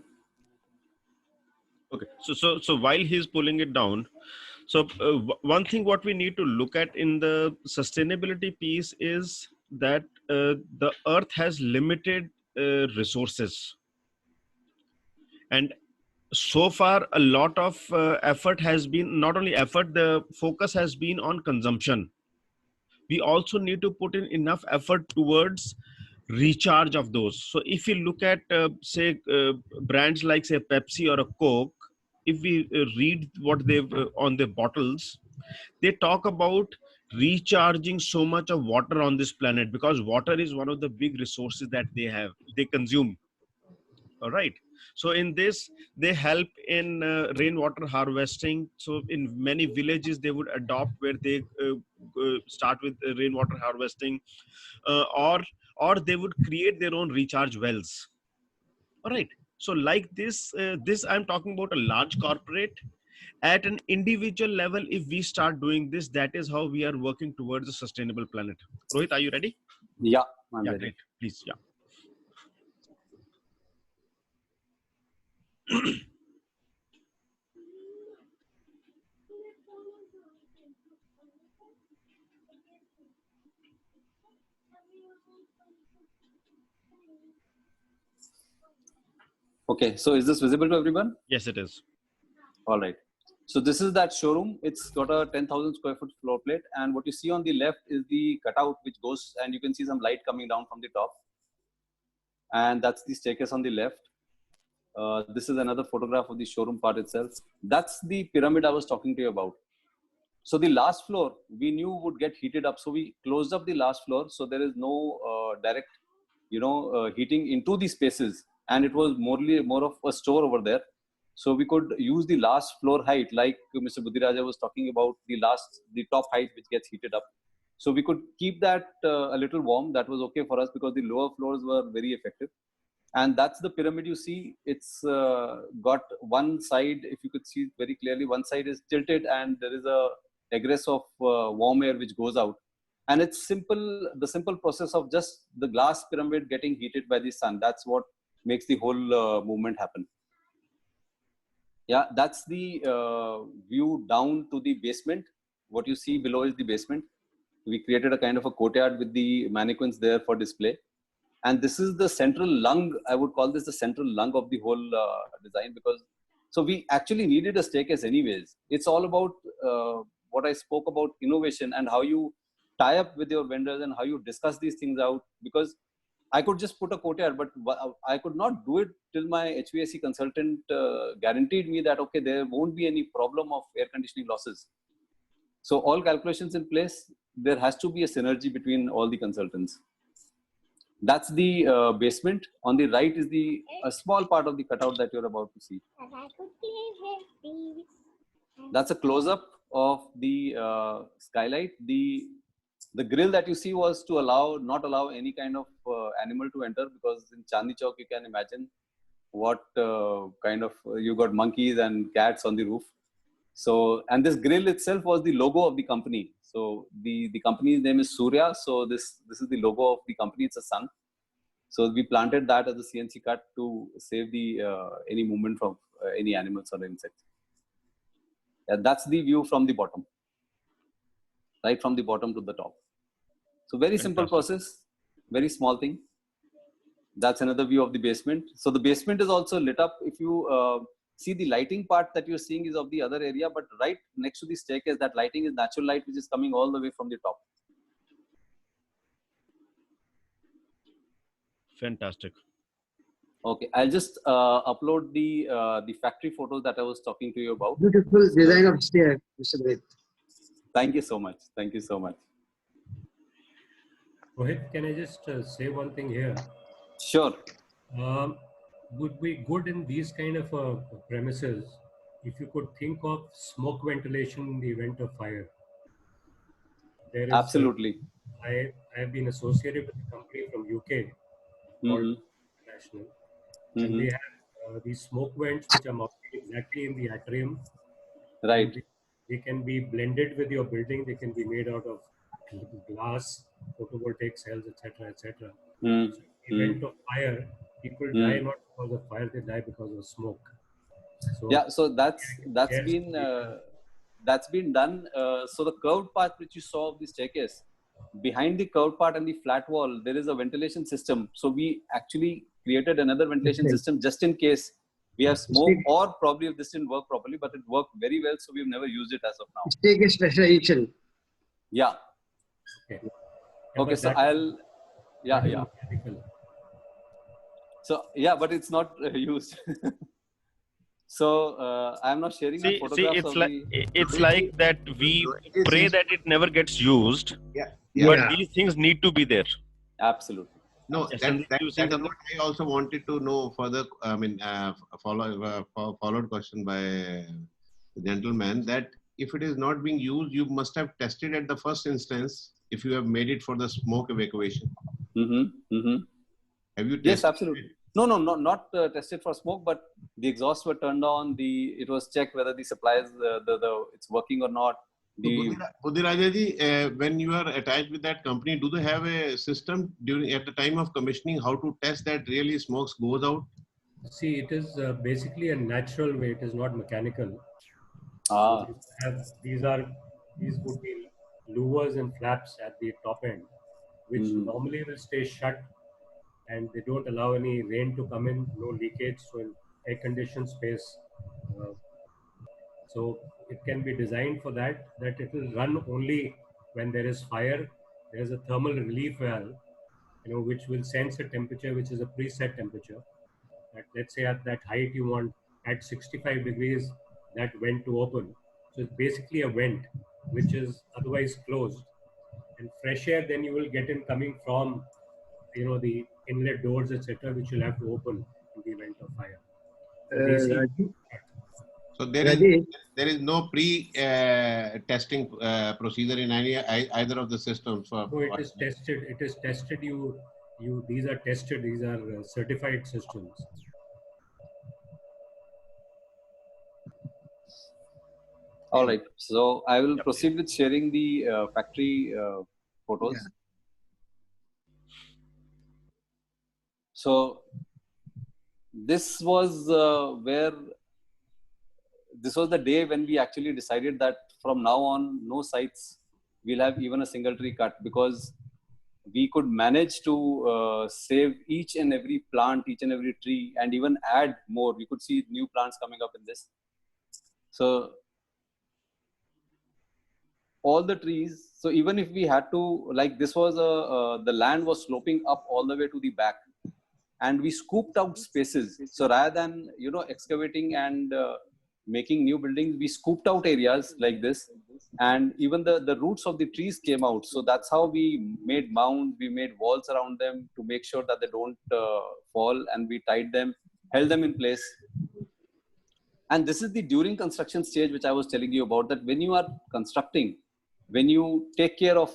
Okay. So while he's pulling it down, so one thing what we need to look at in the sustainability piece is that the earth has limited resources, and so far a lot of effort has been, not only effort, the focus has been on consumption. We also need to put in enough effort towards recharge of those. So if you look at say brands like say Pepsi or a Coke, if we read what they've on their bottles, they talk about recharging so much of water on this planet, because water is one of the big resources that they consume. All right. So in this, they help in rainwater harvesting. So in many villages, they would adopt where they start with rainwater harvesting, or they would create their own recharge wells. All right. So like this, I'm talking about a large corporate. At an individual level, if we start doing this, that is how we are working towards a sustainable planet. Rohit, are you ready? Yeah, I'm ready. Great. Please, yeah. Okay, so is this visible to everyone? Yes, it is. All right. So this is that showroom. It's got a 10,000 square foot floor plate. And what you see on the left is the cutout which goes, and you can see some light coming down from the top. And that's the staircase on the left. This is another photograph of the showroom part itself. That's the pyramid I was talking to you about. So the last floor we knew would get heated up. So we closed up the last floor. So there is no direct, heating into the spaces. And it was more of a store over there. So we could use the last floor height, like Mr. Buddhiraja was talking about, the top height which gets heated up. So we could keep that a little warm. That was okay for us because the lower floors were very effective. And that's the pyramid you see. It's got one side, if you could see very clearly, one side is tilted and there is a egress of warm air which goes out. And it's the simple process of just the glass pyramid getting heated by the sun. That's what makes the whole movement happen. Yeah, that's the view down to the basement. What you see below is the basement. We created a kind of a courtyard with the mannequins there for display. And this is the central lung. I would call this the central lung of the whole design, because so we actually needed a staircase anyways. It's all about what I spoke about, innovation and how you tie up with your vendors and how you discuss these things out. Because I could just put a courtyard, but I could not do it till my HVAC consultant guaranteed me that, okay, there won't be any problem of air conditioning losses. So all calculations in place, there has to be a synergy between all the consultants. That's the basement. On the right is a small part of the cutout that you're about to see. That's a close-up of the skylight. The grill that you see was to not allow any kind of animal to enter, because in Chandni Chowk you can imagine what kind of you got monkeys and cats on the roof. So, and this grill itself was the logo of the company. So the company's name is Surya. So this is the logo of the company. It's a sun. So we planted that as a CNC cut to save the any movement from any animals or insects. Yeah, that's the view from the bottom, right from the bottom to the top. So very simple process, very small thing. That's another view of the basement. So the basement is also lit up. If you see, the lighting part that you're seeing is of the other area, but right next to the staircase, that lighting is natural light, which is coming all the way from the top. Fantastic. Okay, I'll just upload the factory photos that I was talking to you about. Beautiful design of stair, Mr. Ved. Thank you so much. Thank you so much. Rohit, can I just say one thing here? Sure. Would be good in these kind of premises if you could think of smoke ventilation in the event of fire. There is, absolutely. I have been associated with a company from UK called International, and they have these smoke vents which are mounted exactly in the atrium. Right. They can be blended with your building. They can be made out of glass, photovoltaic cells, etc., etc. So in the event of fire, people die not because of fire; they die because of smoke. So yeah, so that's been done. So the curved part which you saw of the staircase, behind the curved part and the flat wall, there is a ventilation system. So we actually created another ventilation system just in case we have smoke, or probably if this didn't work properly, but it worked very well. So we've never used it as of now. Staircase pressurization. Yeah. Okay. Okay. So I'll. Yeah. So yeah, but it's not used. So I'm not sharing the photographs. It's like that we pray that it never gets used. But these things need to be there. Absolutely. No, that is what I also wanted to know further. I mean, followed question by the gentleman, that if it is not being used, you must have tested at the first instance if you have made it for the smoke evacuation. Have you tested? Yes, absolutely. No, not tested for smoke, but the exhausts were turned on. It was checked whether the supplies, it's working or not. Budhiraja ji, when you are attached with that company, do they have a system at the time of commissioning how to test that really smoke goes out? See, it is basically a natural way. It is not mechanical. These would be louvers and flaps at the top end, which normally will stay shut, and they don't allow any rain to come in, no leakage, so in air-conditioned space. So it can be designed for that it will run only when there is fire. There's a thermal relief valve, which will sense a temperature, which is a preset temperature. That, let's say at that height you want at 65 degrees that vent to open. So it's basically a vent which is otherwise closed. And fresh air then you will get in coming from, the inlet doors, etc., which you'll have to open in the event of fire. So there there is no pre-testing procedure in either of the systems. So it is tested. It is tested. These are tested. These are certified systems. All right. So I will proceed with sharing the factory photos. Yeah. So this was this was the day when we actually decided that from now on, no sites will have even a single tree cut, because we could manage to save each and every plant, each and every tree, and even add more. We could see new plants coming up in this. So all the trees, so even if we had to, like this was the land was sloping up all the way to the back, and we scooped out spaces. So rather than, you know, excavating and making new buildings, we scooped out areas like this, and even the roots of the trees came out. So that's how we made mounds, we made walls around them to make sure that they don't fall, and we tied them, held them in place. And this is the during construction stage which I was telling you about, that when you are constructing, when you take care of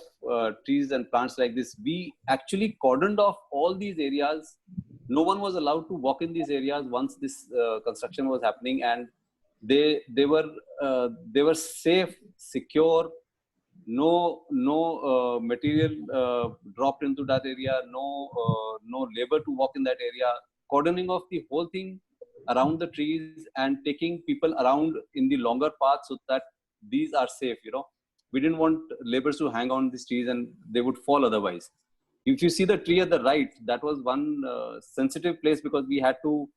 trees and plants like this, we actually cordoned off all these areas. No one was allowed to walk in these areas once this construction was happening, and they were safe, secure. No material dropped into that area. No labor to walk in that area. Cordoning off the whole thing around the trees and taking people around in the longer path so that these are safe. You know, we didn't want laborers to hang on these trees and they would fall otherwise. If you see the tree at the right, that was one sensitive place, because we had to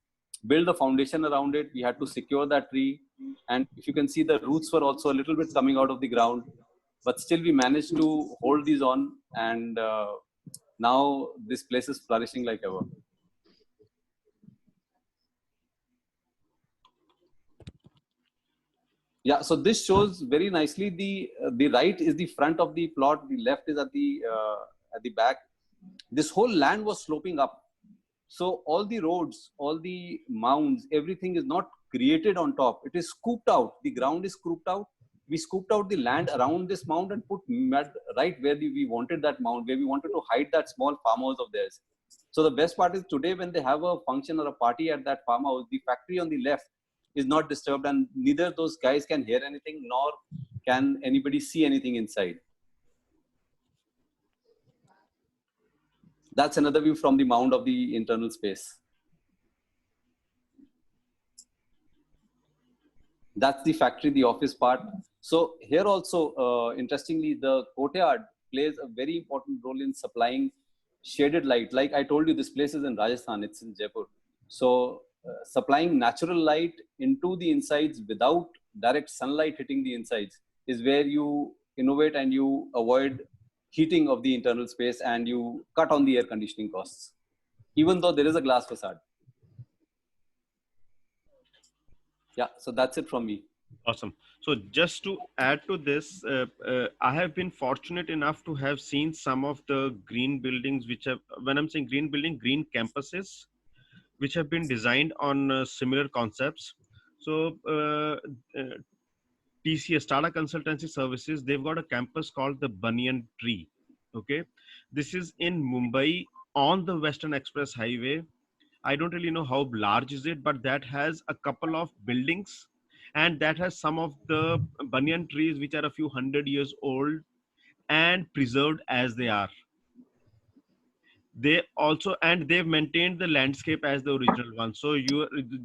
build the foundation around it. We had to secure that tree. And if you can see, the roots were also a little bit coming out of the ground, but still we managed to hold these on. And now this place is flourishing like ever. Yeah, so this shows very nicely the right is the front of the plot, the left is at the back. This whole land was sloping up. So all the roads, all the mounds, everything is not created on top. It is scooped out. The ground is scooped out. We scooped out the land around this mound and put mud right where we wanted that mound, where we wanted to hide that small farmhouse of theirs. So the best part is today when they have a function or a party at that farmhouse, the factory on the left is not disturbed, and neither those guys can hear anything, nor can anybody see anything inside. That's another view from the mound of the internal space. That's the factory, the office part. So here also, interestingly, the courtyard plays a very important role in supplying shaded light. Like I told you, this place is in Rajasthan, it's in Jaipur. So supplying natural light into the insides without direct sunlight hitting the insides is where you innovate and you avoid heating of the internal space, and you cut on the air conditioning costs, even though there is a glass facade. Yeah, so that's it from me. Awesome. So just to add to this, I have been fortunate enough to have seen some of the green buildings, which have, when I'm saying green building, green campuses, which have been designed on similar concepts. So TCS, Tata Consultancy Services, they've got a campus called the Banyan Tree. Okay, this is in Mumbai on the Western Express Highway. I don't really know how large is it, but that has a couple of buildings, and that has some of the banyan trees which are a few hundred years old and preserved as they are. They also, and they've maintained the landscape as the original one. So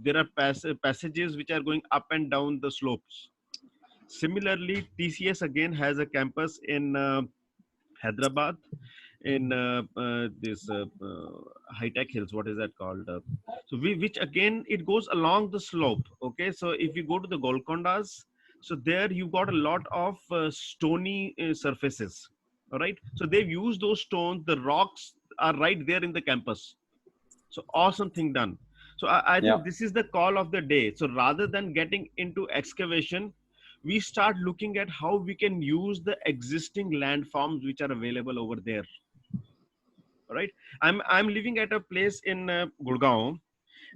there are passages which are going up and down the slopes. Similarly, TCS again has a campus in Hyderabad, in this High Tech Hills. What is that called? So which again, it goes along the slope. Okay, so if you go to the Golcondas, so there you got a lot of stony surfaces. All right, so they've used those stones. The rocks are right there in the campus. So awesome thing done. So I think this is the call of the day. So rather than getting into excavation, we start looking at how we can use the existing landforms which are available over there. All right. I'm living at a place in Gurgaon,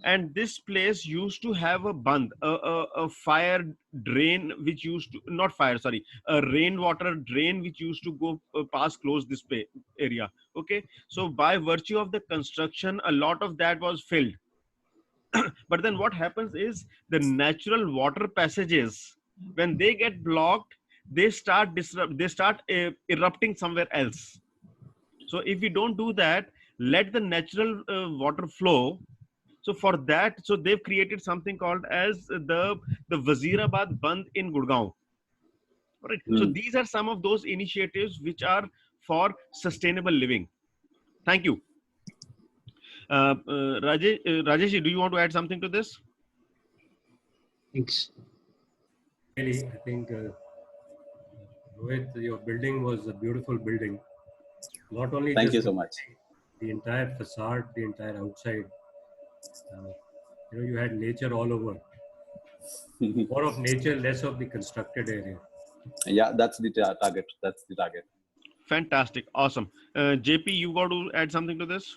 and this place used to have a band, a fire drain which used to, not fire, sorry, a rainwater drain which used to go pass close this area. Okay, so by virtue of the construction, a lot of that was filled. But then what happens is the natural water passages, when they get blocked, they start erupting somewhere else. So if we don't do that, let the natural water flow. So for that, so they've created something called as the Wazirabad Bandh in Gurgaon. Right. So these are some of those initiatives which are for sustainable living. Thank you. Rajesh, do you want to add something to this? Thanks. Really, I think Rohit, your building was a beautiful building. Not only Thank just you so much. The entire facade, the entire outside. You had nature all over. More of nature, less of the constructed area. Yeah, that's the target. That's the target. Fantastic. Awesome. JP, you got to add something to this?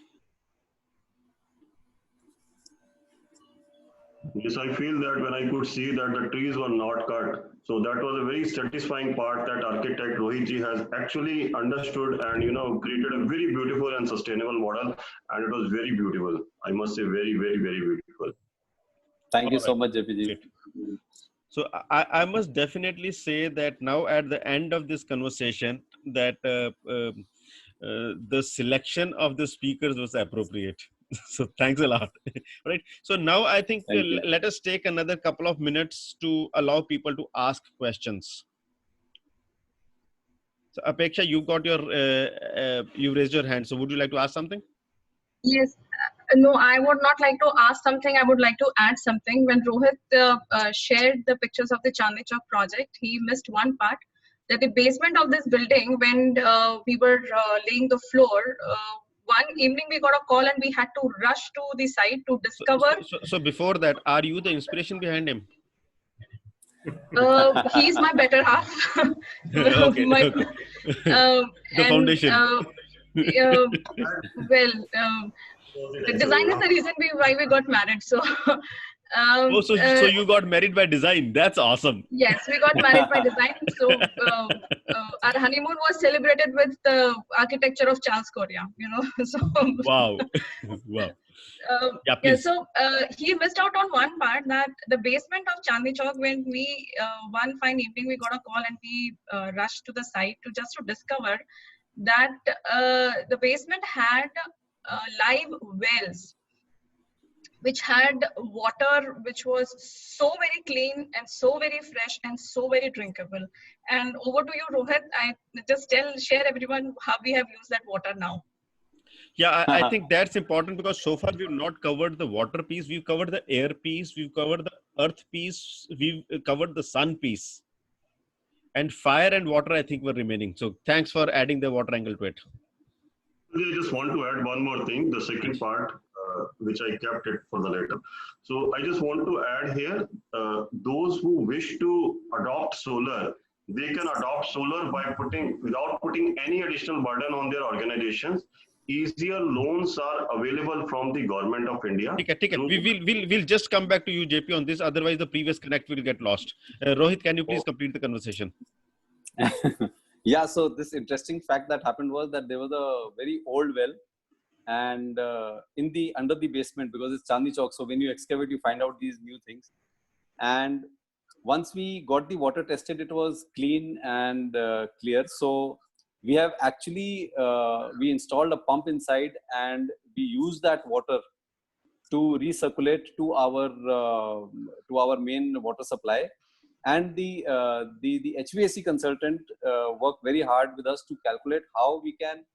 Yes, I feel that when I could see that the trees were not cut, so that was a very satisfying part that architect Rohit ji has actually understood and created a very beautiful and sustainable model, and it was very beautiful. I must say, very, very, very beautiful. Thank you so much, JP ji. So I must definitely say that now at the end of this conversation, that the selection of the speakers was appropriate. So thanks a lot. Right. So now I think let us take another couple of minutes to allow people to ask questions. So Apeksha, you got your, you raised your hand. So would you like to ask something? Yes. No, I would not like to ask something. I would like to add something. When Rohit shared the pictures of the Chandni Chowk project, he missed one part, that the basement of this building, when we were laying the floor, one evening we got a call and we had to rush to the site to discover. So before that, are you the inspiration behind him? He's my better half. Okay, okay. The foundation. The design is the reason why we got married. So, so you got married by design. That's awesome. Yes, we got married by design. So our honeymoon was celebrated with the architecture of Charles Correa. So wow, wow. Yeah, so he missed out on one part, that the basement of Chandni Chowk, when we one fine evening we got a call and we rushed to the site to discover that the basement had live wells which had water which was so very clean and so very fresh and so very drinkable. And over to you, Rohit. I just share everyone how we have used that water now. Yeah, I think that's important, because so far we've not covered the water piece. We've covered the air piece. We've covered the earth piece. We've covered the sun piece. And fire and water, I think, were remaining. So thanks for adding the water angle to it. I just want to add one more thing, the second part, which I kept it for the later. So I just want to add here, those who wish to adopt solar, they can adopt solar by without putting any additional burden on their organizations. Easier loans are available from the government of India. Okay. We'll just come back to you, JP, on this. Otherwise, the previous connect will get lost. Rohit, can you please complete the conversation? Yeah, so this interesting fact that happened was that there was a very old well, and under the basement, because it's Chandni Chowk, so when you excavate, you find out these new things. And once we got the water tested, it was clean and clear. So we have actually we installed a pump inside, and we use that water to recirculate to our main water supply. And the HVAC consultant worked very hard with us to calculate how we can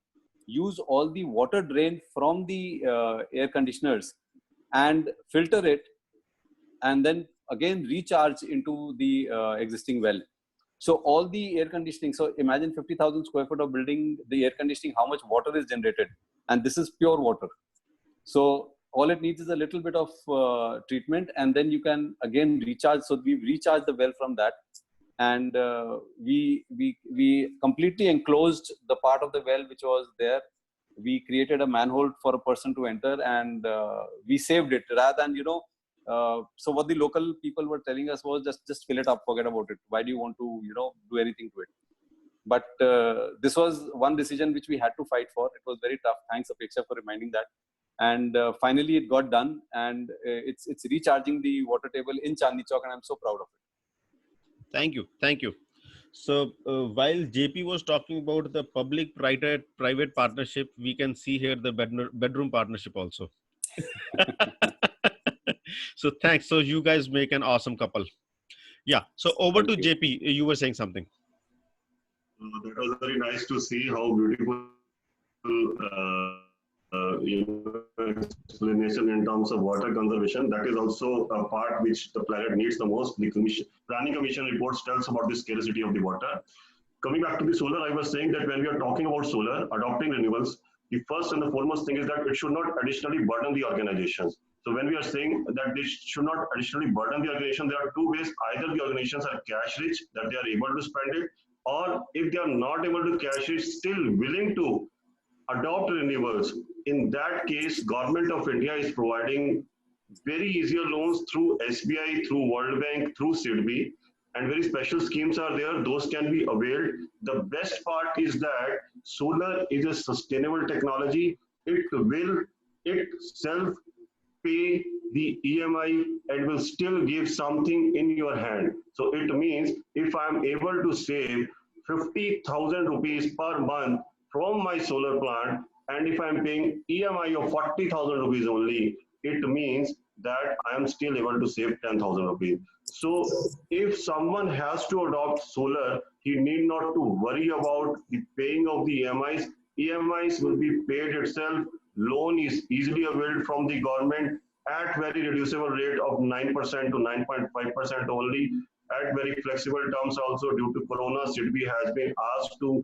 use all the water drain from the air conditioners and filter it, and then again recharge into the existing well. So all the air conditioning, so imagine 50,000 square foot of building, the air conditioning, how much water is generated, and this is pure water. So all it needs is a little bit of treatment, and then you can again recharge. So we've recharged the well from that, and we completely enclosed the part of the well which was there, we created a manhole for a person to enter, and we saved it rather than, so what the local people were telling us was just fill it up, forget about it. Why do you want to, do anything to it? But this was one decision which we had to fight for. It was very tough. Thanks, Apeksha, for reminding that. And finally, it got done, and it's recharging the water table in Chandni Chowk, and I'm so proud of it. Thank you, thank you. So while JP was talking about the public-private partnership, we can see here the bedroom partnership also. So thanks. So you guys make an awesome couple. Yeah. So over to JP. You were saying something. That was very nice to see how beautiful explanation in terms of water conservation. That is also a part which the planet needs the most. The Planning Commission reports tells about the scarcity of the water. Coming back to the solar, I was saying that when we are talking about solar, adopting renewables, the first and the foremost thing is that it should not additionally burden the organizations. So when we are saying that this should not additionally burden the organization, there are two ways. Either the organizations are cash rich, that they are able to spend it, or if they are not able to cash rich, still willing to adopt renewables. In that case, Government of India is providing very easier loans through SBI, through World Bank, through SIDBI, and very special schemes are there. Those can be availed. The best part is that solar is a sustainable technology. It will self-pay the EMI and will still give something in your hand. So it means if I'm able to save 50,000 rupees per month from my solar plant, and if I'm paying EMI of 40,000 rupees only, it means that I am still able to save 10,000 rupees. So if someone has to adopt solar, he need not to worry about the paying of the EMIs. EMIs will be paid itself. Loan is easily available from the government at very reducible rate of 9% to 9.5% only, at very flexible terms also. Due to Corona, SIDBI has been asked to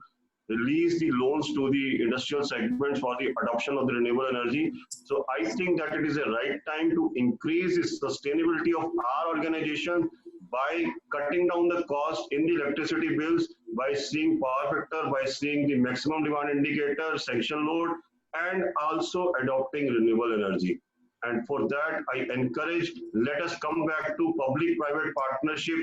release the loans to the industrial segments for the adoption of the renewable energy. So I think that it is a right time to increase the sustainability of our organization by cutting down the cost in the electricity bills, by seeing power factor, by seeing the maximum demand indicator, sanction load, and also adopting renewable energy. And for that, I encourage, let us come back to public-private partnership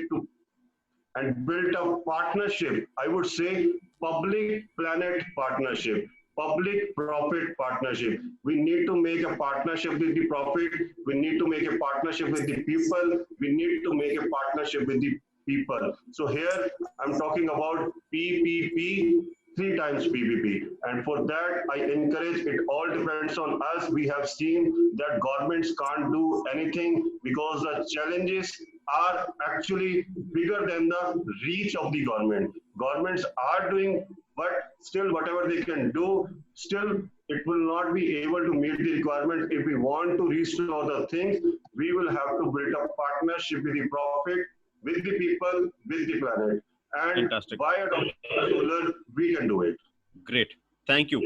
and build a partnership. I would say public-planet partnership, public-profit partnership. We need to make a partnership with the profit. We need to make a partnership with the people. We need to make a partnership with the people. So here I'm talking about PPP, 3 times PPP. And for that, I encourage, it all depends on us. We have seen that governments can't do anything because the challenges are actually bigger than the reach of the government. Governments are doing, but still whatever they can do, still it will not be able to meet the requirements. If we want to restore the things, we will have to build a partnership with the profit, with the people, with the planet. And fantastic. By adopting solar, we can do it. Great. Thank you.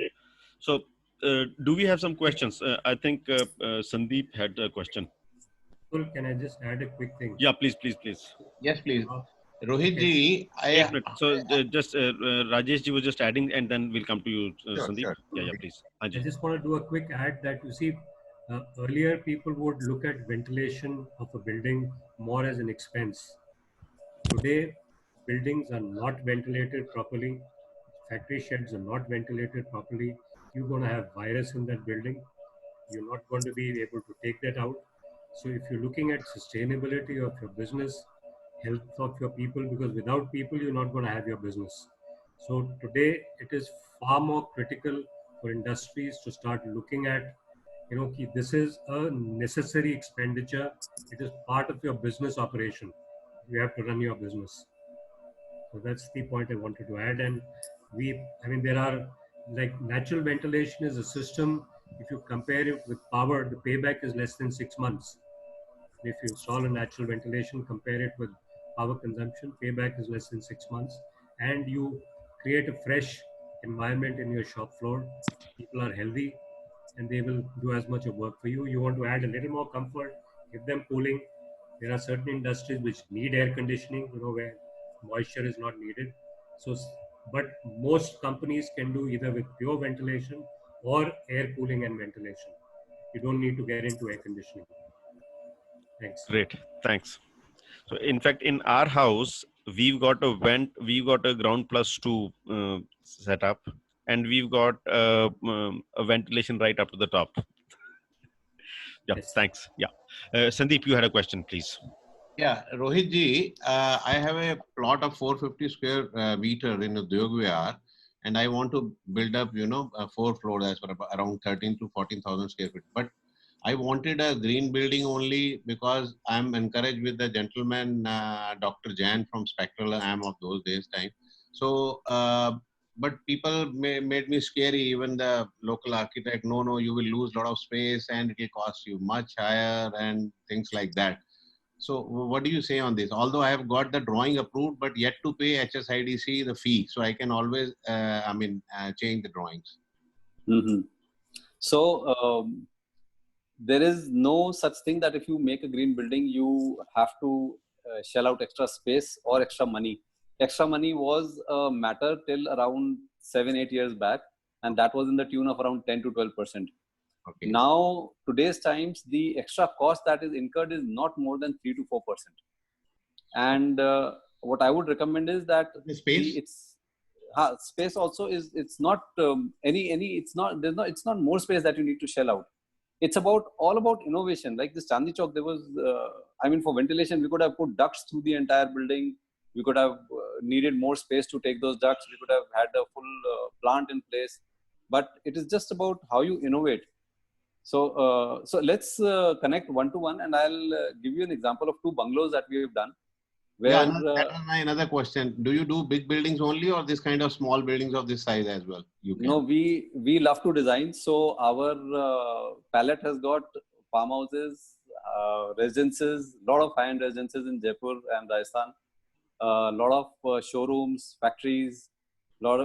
So do we have some questions? I think Sandeep had a question. Can I just add a quick thing? Yeah, please. Yes, please. Rohit ji, so just Rajesh ji was just adding, and then we'll come to you, Sandeep. Sure. Yeah, please. I just want to do a quick add that you see, earlier people would look at ventilation of a building more as an expense. Today, buildings are not ventilated properly. Factory sheds are not ventilated properly. You're going to have virus in that building. You're not going to be able to take that out. So if you're looking at sustainability of your business, health of your people, because without people, you're not going to have your business. So today, it is far more critical for industries to start looking at, this is a necessary expenditure. It is part of your business operation. You have to run your business. So that's the point I wanted to add. And there are, like, natural ventilation is a system. If you compare it with power, the payback is less than 6 months. If you install a natural ventilation, compare it with power consumption, payback is less than 6 months. And you create a fresh environment in your shop floor. People are healthy and they will do as much of work for you. You want to add a little more comfort, give them cooling. There are certain industries which need air conditioning, where moisture is not needed. So, but most companies can do either with pure ventilation or air cooling and ventilation. You don't need to get into air conditioning. Thanks. Great, thanks. So in fact, in our house, we've got a ground plus 2 setup, and we've got a ventilation right up to the top. Yeah, yes. Thanks. Yeah, Sandeep, you had a question, please. Yeah, Rohit ji, I have a plot of 450 square meter in Udyog Vihar, and I want to build up, 4 floors as for around 13 to 14,000 square feet. But I wanted a green building only because I'm encouraged with the gentleman, Dr. Jain from Spectral AM of those days time. So, but people made me scary, even the local architect, no, you will lose a lot of space and it will cost you much higher and things like that. So what do you say on this? Although I have got the drawing approved, but yet to pay HSIDC the fee. So I can always, change the drawings. Mm-hmm. So, there is no such thing that if you make a green building, you have to shell out extra space or extra money. Extra money was a matter till around 7-8 years back, and that was in the tune of around 10 to 12%. Okay. Now, today's times, the extra cost that is incurred is not more than 3 to 4%. And what I would recommend is that the space. Space also is, it's not it's not more space that you need to shell out. It's all about innovation. Like this Chandni Chowk, there was, for ventilation, we could have put ducts through the entire building. We could have needed more space to take those ducts. We could have had a full plant in place. But it is just about how you innovate. So, let's connect one-to-one, and I'll give you an example of 2 bungalows that we have done. Where, that was my another question. Do you do big buildings only, or this kind of small buildings of this size as well? No, we love to design. So our palette has got farmhouses, residences, a lot of high-end residences in Jaipur and Rajasthan, a lot of showrooms, factories,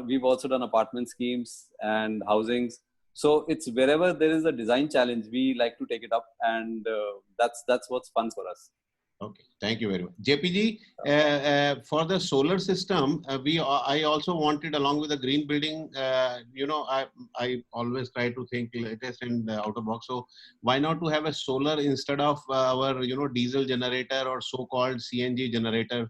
we've also done apartment schemes and housings. So it's wherever there is a design challenge, we like to take it up, and that's what's fun for us. Okay, thank you very much. JPG, for the solar system, I also wanted, along with the green building, I always try to think latest and out of box. So why not to have a solar instead of our, diesel generator or so-called CNG generator?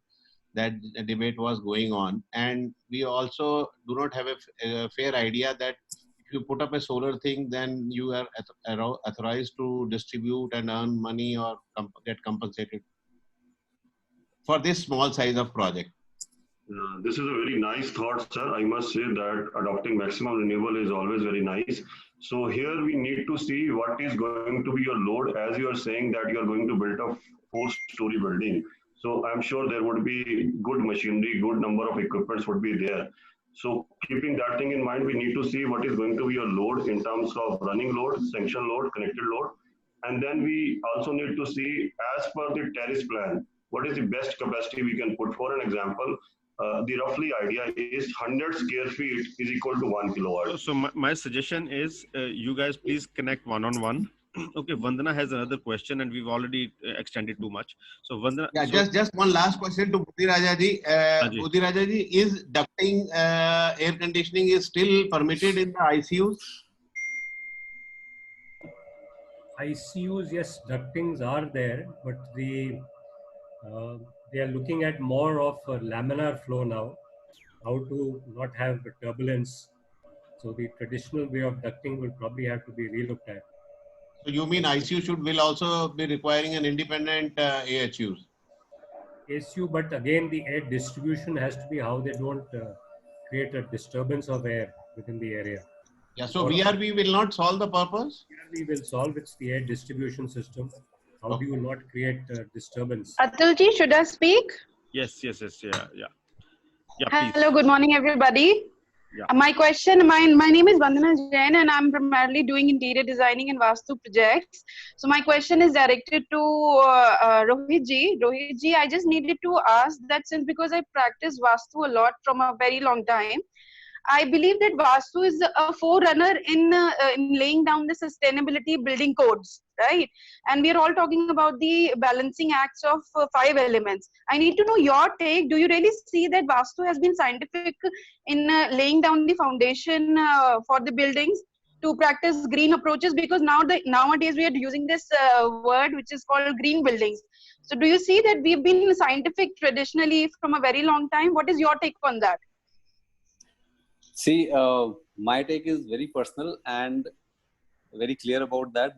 That debate was going on. And we also do not have a fair idea that if you put up a solar thing, then you are authorized to distribute and earn money or get compensated for this small size of project. This is a very nice thought, sir. I must say that adopting maximum renewable is always very nice. So here we need to see what is going to be your load, as you are saying that you are going to build a 4-story building. So I'm sure there would be good machinery, good number of equipments would be there. So keeping that thing in mind, we need to see what is going to be your load in terms of running load, sanction load, connected load. And then we also need to see, as per the terrace plan, what is the best capacity we can put. For an example, the roughly idea is 100 square feet is equal to 1 kilowatt. So my suggestion is you guys please connect one-on-one. Okay, Vandana has another question, and we've already extended too much. So Vandana, yeah, just one last question to Budhi Raja ji. Budhi Raja ji, is ducting air conditioning is still permitted in the ICUs? ICUs, yes, ductings are there, but they are looking at more of a laminar flow now, how to not have the turbulence. So the traditional way of ducting will probably have to be relooked at. So you mean ICU will also be requiring an independent AHUs? AHU, but again the air distribution has to be how they don't create a disturbance of air within the area. Yeah, so VRV will not solve the purpose? VRV will solve, it's the air distribution system. How do you not create disturbance? Atulji, should I speak? Yes, yeah. Hello, good morning, everybody. Yeah. My name is Vandana Jain, and I'm primarily doing interior designing and Vastu projects. So my question is directed to Rohit ji. Rohit ji, I just needed to ask that because I practice Vastu a lot from a very long time, I believe that Vastu is a forerunner in laying down the sustainability building codes, right? And we are all talking about the balancing acts of 5 elements. I need to know your take. Do you really see that Vastu has been scientific in laying down the foundation for the buildings? to practice green approaches, because nowadays we are using this word which is called green buildings. So do you see that we've been scientific traditionally from a very long time? What is your take on that? See, my take is very personal and very clear about that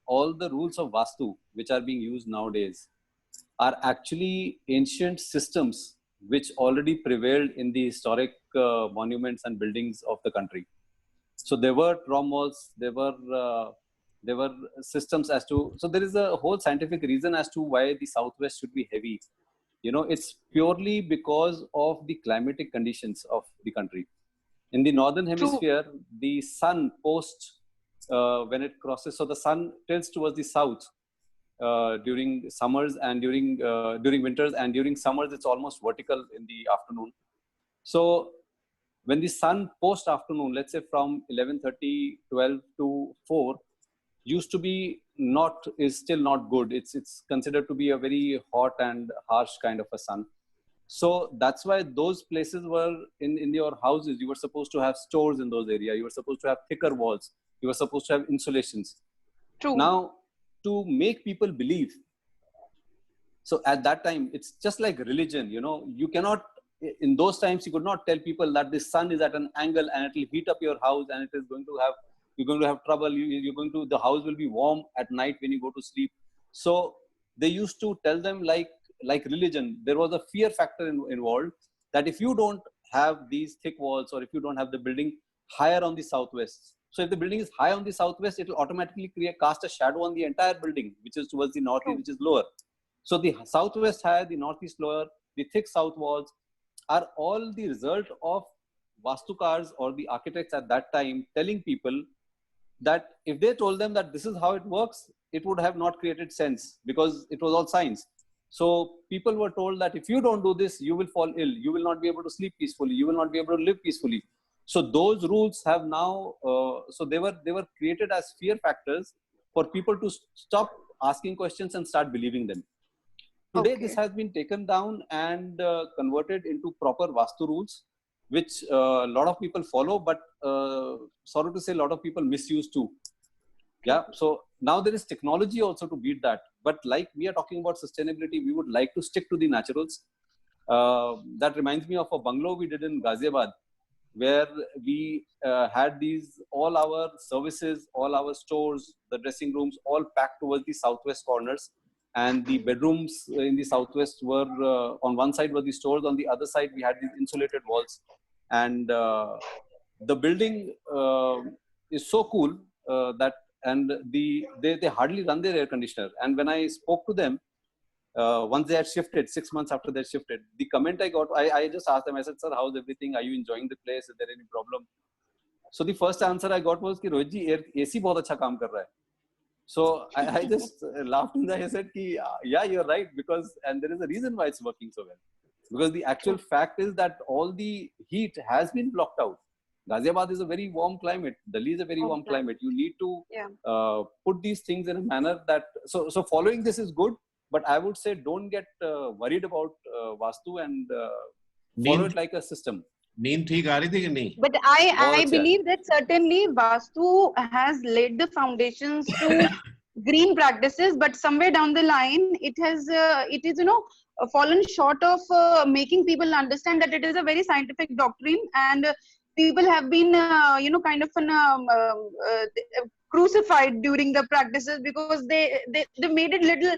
all the rules of Vastu which are being used nowadays are actually ancient systems which already prevailed in the historic monuments and buildings of the country. So there were trom walls, there were systems as to, so there is a whole scientific reason as to why the southwest should be heavy. You know, it's purely because of the climatic conditions of the country. In the northern hemisphere, the sun when it crosses, so the sun tilts towards the south during summers and during winters, and during summers it's almost vertical in the afternoon. So when the sun post afternoon, let's say from 11:30, 12 to 4, used to be is still not good. It's considered to be a very hot and harsh kind of a sun. So that's why those places were in your houses. You were supposed to have stores in those areas. You were supposed to have thicker walls. You were supposed to have insulations. True. Now, to make people believe. So at that time, it's just like religion. You know, you cannot. In those times, you could not tell people that the sun is at an angle and it will heat up your house and it is going to have. You're going to have trouble. The house will be warm at night when you go to sleep. So they used to tell them like religion. There was a fear factor involved that if you don't have these thick walls, or if you don't have the building higher on the southwest. So if the building is high on the southwest, it will automatically cast a shadow on the entire building, which is towards the northeast, which is lower. So the southwest higher, the northeast lower, the thick south walls are all the result of Vastukars or the architects at that time telling people that if they told them that this is how it works, it would have not created sense, because it was all science. So people were told that if you don't do this, you will fall ill. You will not be able to sleep peacefully. You will not be able to live peacefully. So those rules have now, so they were created as fear factors for people to stop asking questions and start believing them. Today, this has been taken down and converted into proper Vastu rules, which a lot of people follow, but sorry to say, a lot of people misuse too. Yeah. So now there is technology also to beat that. But like we are talking about sustainability, we would like to stick to the naturals. That reminds me of a bungalow we did in Ghaziabad, where we had all our services, all our stores, the dressing rooms, all packed towards the southwest corners. And the bedrooms in the southwest were, on one side were the stores, on the other side we had these insulated walls. And the building is so cool that, and they hardly run their air conditioner. And when I spoke to them, once they had shifted, 6 months after they shifted, the comment I got, I just asked them, I said, sir, how's everything? Are you enjoying the place? Is there any problem? So the first answer I got was, Rohit ji, AC bahut acha kaam kar raha hai. So I just laughed and I said, yeah, you're right, and there is a reason why it's working so well. Because the actual fact is that all the heat has been blocked out. Ghaziabad is a very warm climate. Delhi is a very warm climate. You need to put these things in a manner that, so following this is good, but I would say don't get worried about Vastu and follow it like a system. But I believe that certainly Vastu has laid the foundations to green practices, but somewhere down the line it is fallen short of making people understand that it is a very scientific doctrine, and people have been kind of crucified during the practices because they made it little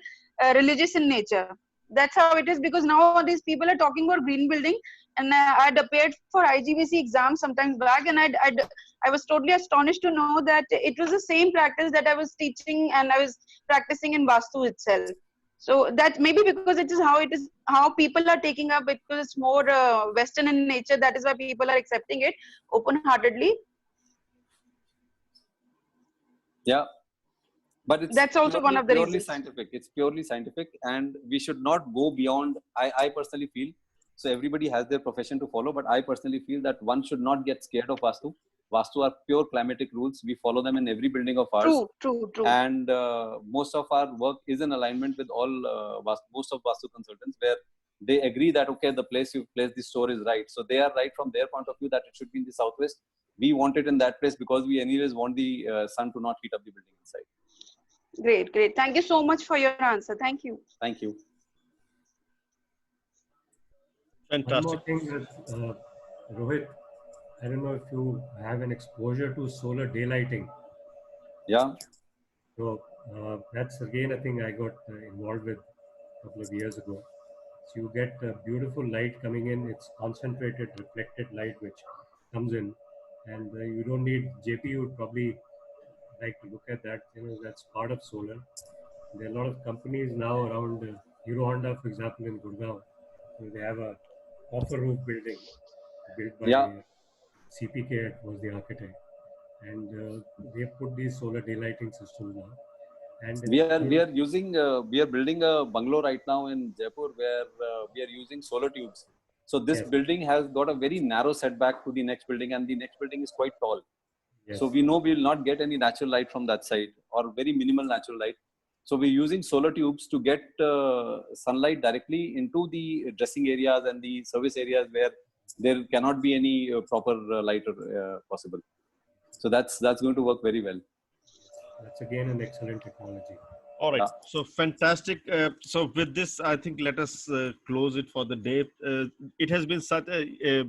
religious in nature. That's how it is, because nowadays people are talking about green building. And I'd appeared for IGBC exams sometimes back, and I was totally astonished to know that it was the same practice that I was teaching and I was practicing in Vastu itself. So that maybe because it is how people are taking up it, because it's more Western in nature. That is why people are accepting it open-heartedly. Yeah. But that's also one of the reasons. Scientific. It's purely scientific, and we should not go beyond. I personally feel. So everybody has their profession to follow, but I personally feel that one should not get scared of Vastu. Vastu are pure climatic rules. We follow them in every building of ours. True. And most of our work is in alignment with most of Vastu consultants, where they agree that, okay, the place you place the store is right. So they are right from their point of view that it should be in the southwest. we want it in that place because we anyways want the sun to not heat up the building inside. Great, great. Thank you so much for your answer. Thank you. Thank you. One Fantastic. more thing, Rohit, I don't know if you have an exposure to solar daylighting. Yeah. So that's again a thing I got involved with a couple of years ago. So you get beautiful light coming in. It's concentrated, reflected light which comes in, and you don't need JP. Would probably like to look at that. You know, that's part of solar. There are a lot of companies now around Hero Honda, for example, in Gurgaon. They have a copper roof building built by CPK was the architect, and they put these solar daylighting systems now. And we are building a bungalow right now in Jaipur where we are using solar tubes. So this building has got a very narrow setback to the next building, and the next building is quite tall. So we know we will not get any natural light from that side, or very minimal natural light. So we're using solar tubes to get sunlight directly into the dressing areas and the service areas where there cannot be any proper light possible. So that's going to work very well. That's again an excellent technology. All right. So fantastic. So with this, I think let us close it for the day. It has been such a...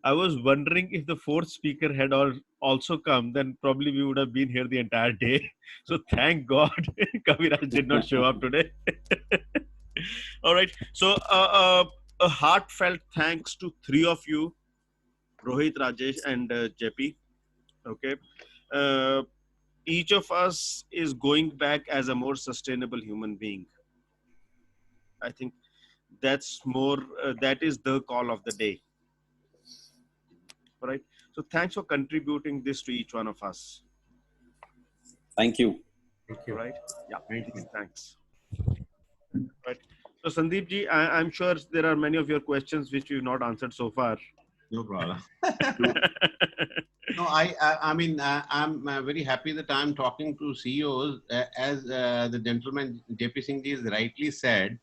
I was wondering if the fourth speaker had also come, then probably we would have been here the entire day. So thank God Kaviraj did not show up today. All right. So a heartfelt thanks to three of you, Rohit, Rajesh, and JP. Okay. Each of us is going back as a more sustainable human being. I think that's more, that is the call of the day. All right. So thanks for contributing this to each one of us. Thank you. Thank you. Right. Yeah. Thanks. Right. So Sandeep ji, I'm sure there are many of your questions which you've not answered so far. No problem. No, I mean, I'm very happy that I'm talking to CEOs, as the gentleman JP Singh ji has rightly said,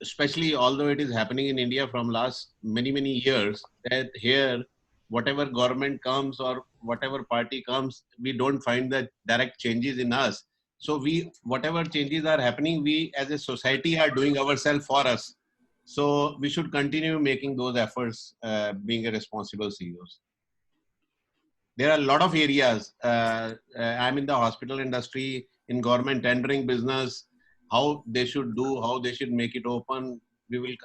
especially although it is happening in India from last many years, that here, whatever government comes or whatever party comes, we don't find the direct changes in us. So whatever changes are happening, we as a society are doing ourselves for us. So we should continue making those efforts, being a responsible CEOs. There are a lot of areas. I'm in the hospital industry, in government tendering business, how they should do, how they should make it open.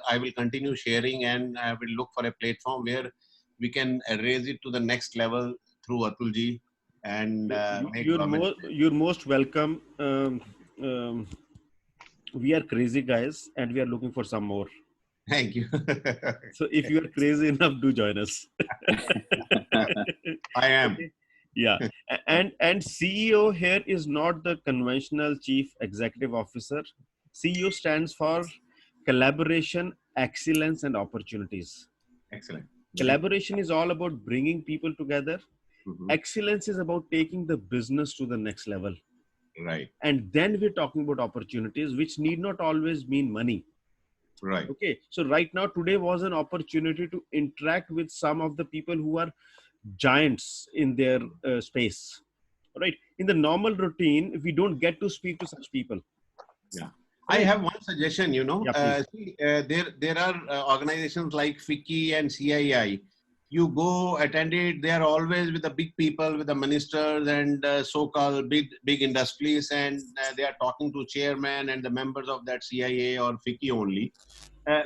I will continue sharing, and I will look for a platform where we can raise it to the next level through Atulji. And you're most welcome. We are crazy guys, and we are looking for some more. Thank you. So if you are crazy enough, do join us. I am. Yeah. And CEO here is not the conventional chief executive officer. CEO stands for collaboration, excellence, and opportunities. Excellent. Collaboration is all about bringing people together. Mm-hmm. Excellence is about taking the business to the next level. Right. And then we're talking about opportunities, which need not always mean money. Right. Okay. So right now, today was an opportunity to interact with some of the people who are giants in their space. Right. In the normal routine, we don't get to speak to such people. Yeah. I have one suggestion, you know. Yeah, there are organizations like FICCI and CII. You go attend it, they are always with the big people, with the ministers and so-called big industries, and they are talking to chairman and the members of that CIA or FICCI only.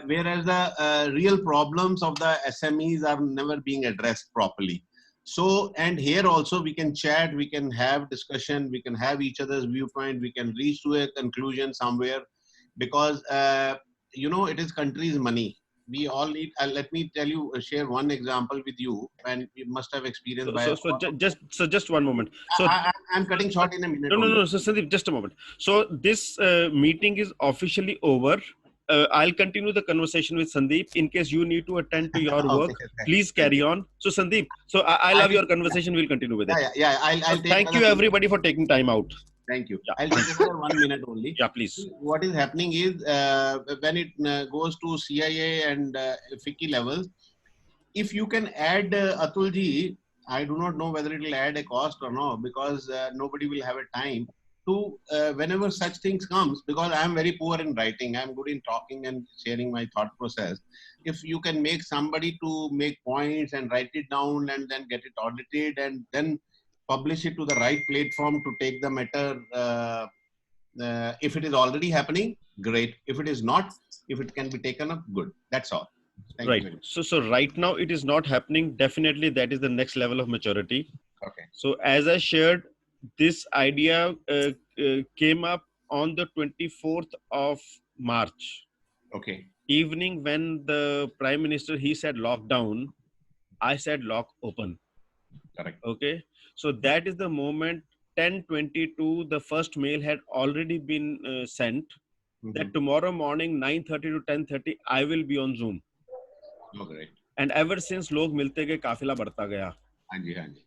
Whereas the real problems of the SMEs are never being addressed properly. So, and here also we can chat, we can have discussion, we can have each other's viewpoint, we can reach to a conclusion somewhere, because, you know, it is country's money. We all need, let me tell you, share one example with you, and you must have experienced. So just one moment. So I'm cutting short in a minute. No. So Sandeep, just a moment. So this meeting is officially over. I'll continue the conversation with Sandeep. In case you need to attend to your work, please carry on. So Sandeep, so I love your conversation. We'll continue with it. Yeah. I'll so thank you everybody for taking time out. Thank you. Yeah. I'll take another 1 minute only. Yeah, please. What is happening is when it goes to CIA and FICCI levels, if you can add Atulji I do not know whether it will add a cost or not, because nobody will have a time to, whenever such things comes, because I am very poor in writing, I am good in talking and sharing my thought process. If you can make somebody to make points and write it down and then get it audited and then publish it to the right platform to take the matter, if it is already happening, great. If it is not, if it can be taken up, good. That's all. Thank you Right. very much. So right now it is not happening. Definitely that is the next level of maturity. Okay. So as I shared, this idea came up on the 24th of March. Okay. Evening, when the Prime Minister, he said lockdown, I said lock open. Correct. Okay. So that is the moment. 10:22, the first mail had already been sent that tomorrow morning 9:30 to 10:30 I will be on Zoom. Oh, great. And ever since log milte gaye, kafila badhta gaya. Hanji, hanji.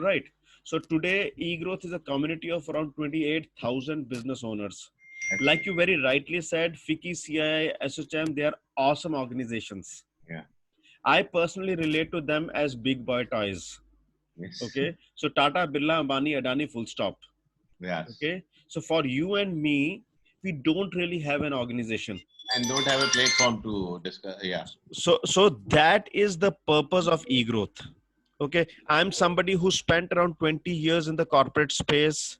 Right. So today eGrowth is a community of around 28,000 business owners. Excellent. Like you very rightly said, FICCI, CII, SHM, they are awesome organizations. Yeah. I personally relate to them as big boy toys. Yes. Okay. So Tata, Birla, Ambani, Adani, full stop. Yes. Okay. So for you and me, we don't really have an organization. And don't have a platform to discuss. Yeah. So that is the purpose of eGrowth. Okay. I'm somebody who spent around 20 years in the corporate space.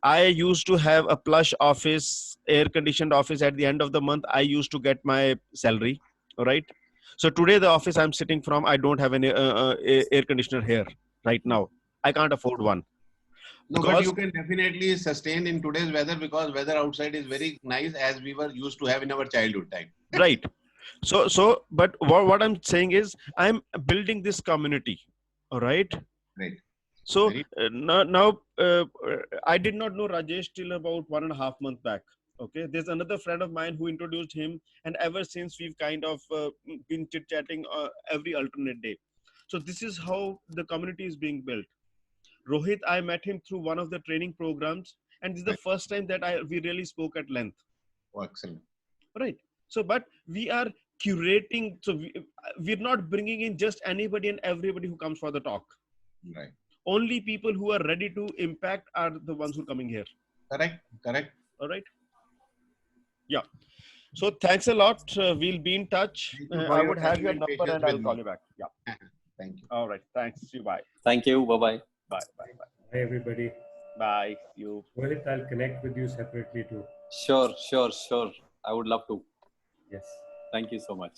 I used to have a plush office, air conditioned office. At the end of the month, I used to get my salary. All right. So today, the office I'm sitting from, I don't have any air conditioner here right now. I can't afford one. No, but you can definitely sustain in today's weather, because weather outside is very nice, as we were used to have in our childhood time. Right. So, but what I'm saying is, I'm building this community. All right. Right. So now I did not know Rajesh till about 1.5 months back. Okay. There's another friend of mine who introduced him, and ever since we've kind of been chit chatting every alternate day. So this is how the community is being built. Rohit, I met him through one of the training programs, and this is the first time that we really spoke at length. Oh, excellent. Right. So, but we are curating. So we're not bringing in just anybody and everybody who comes for the talk. Right. Only people who are ready to impact are the ones who are coming here. Correct. Correct. All right. Yeah. So thanks a lot. We'll be in touch. I would have your number and I'll call you back. Yeah. Thank you. All right. Thanks. See you. Bye. Thank you. Bye-bye. Bye. Bye. Bye. Hi, everybody. Bye. You. Rohit, I'll connect with you separately too. Sure. I would love to. Yes. Thank you so much.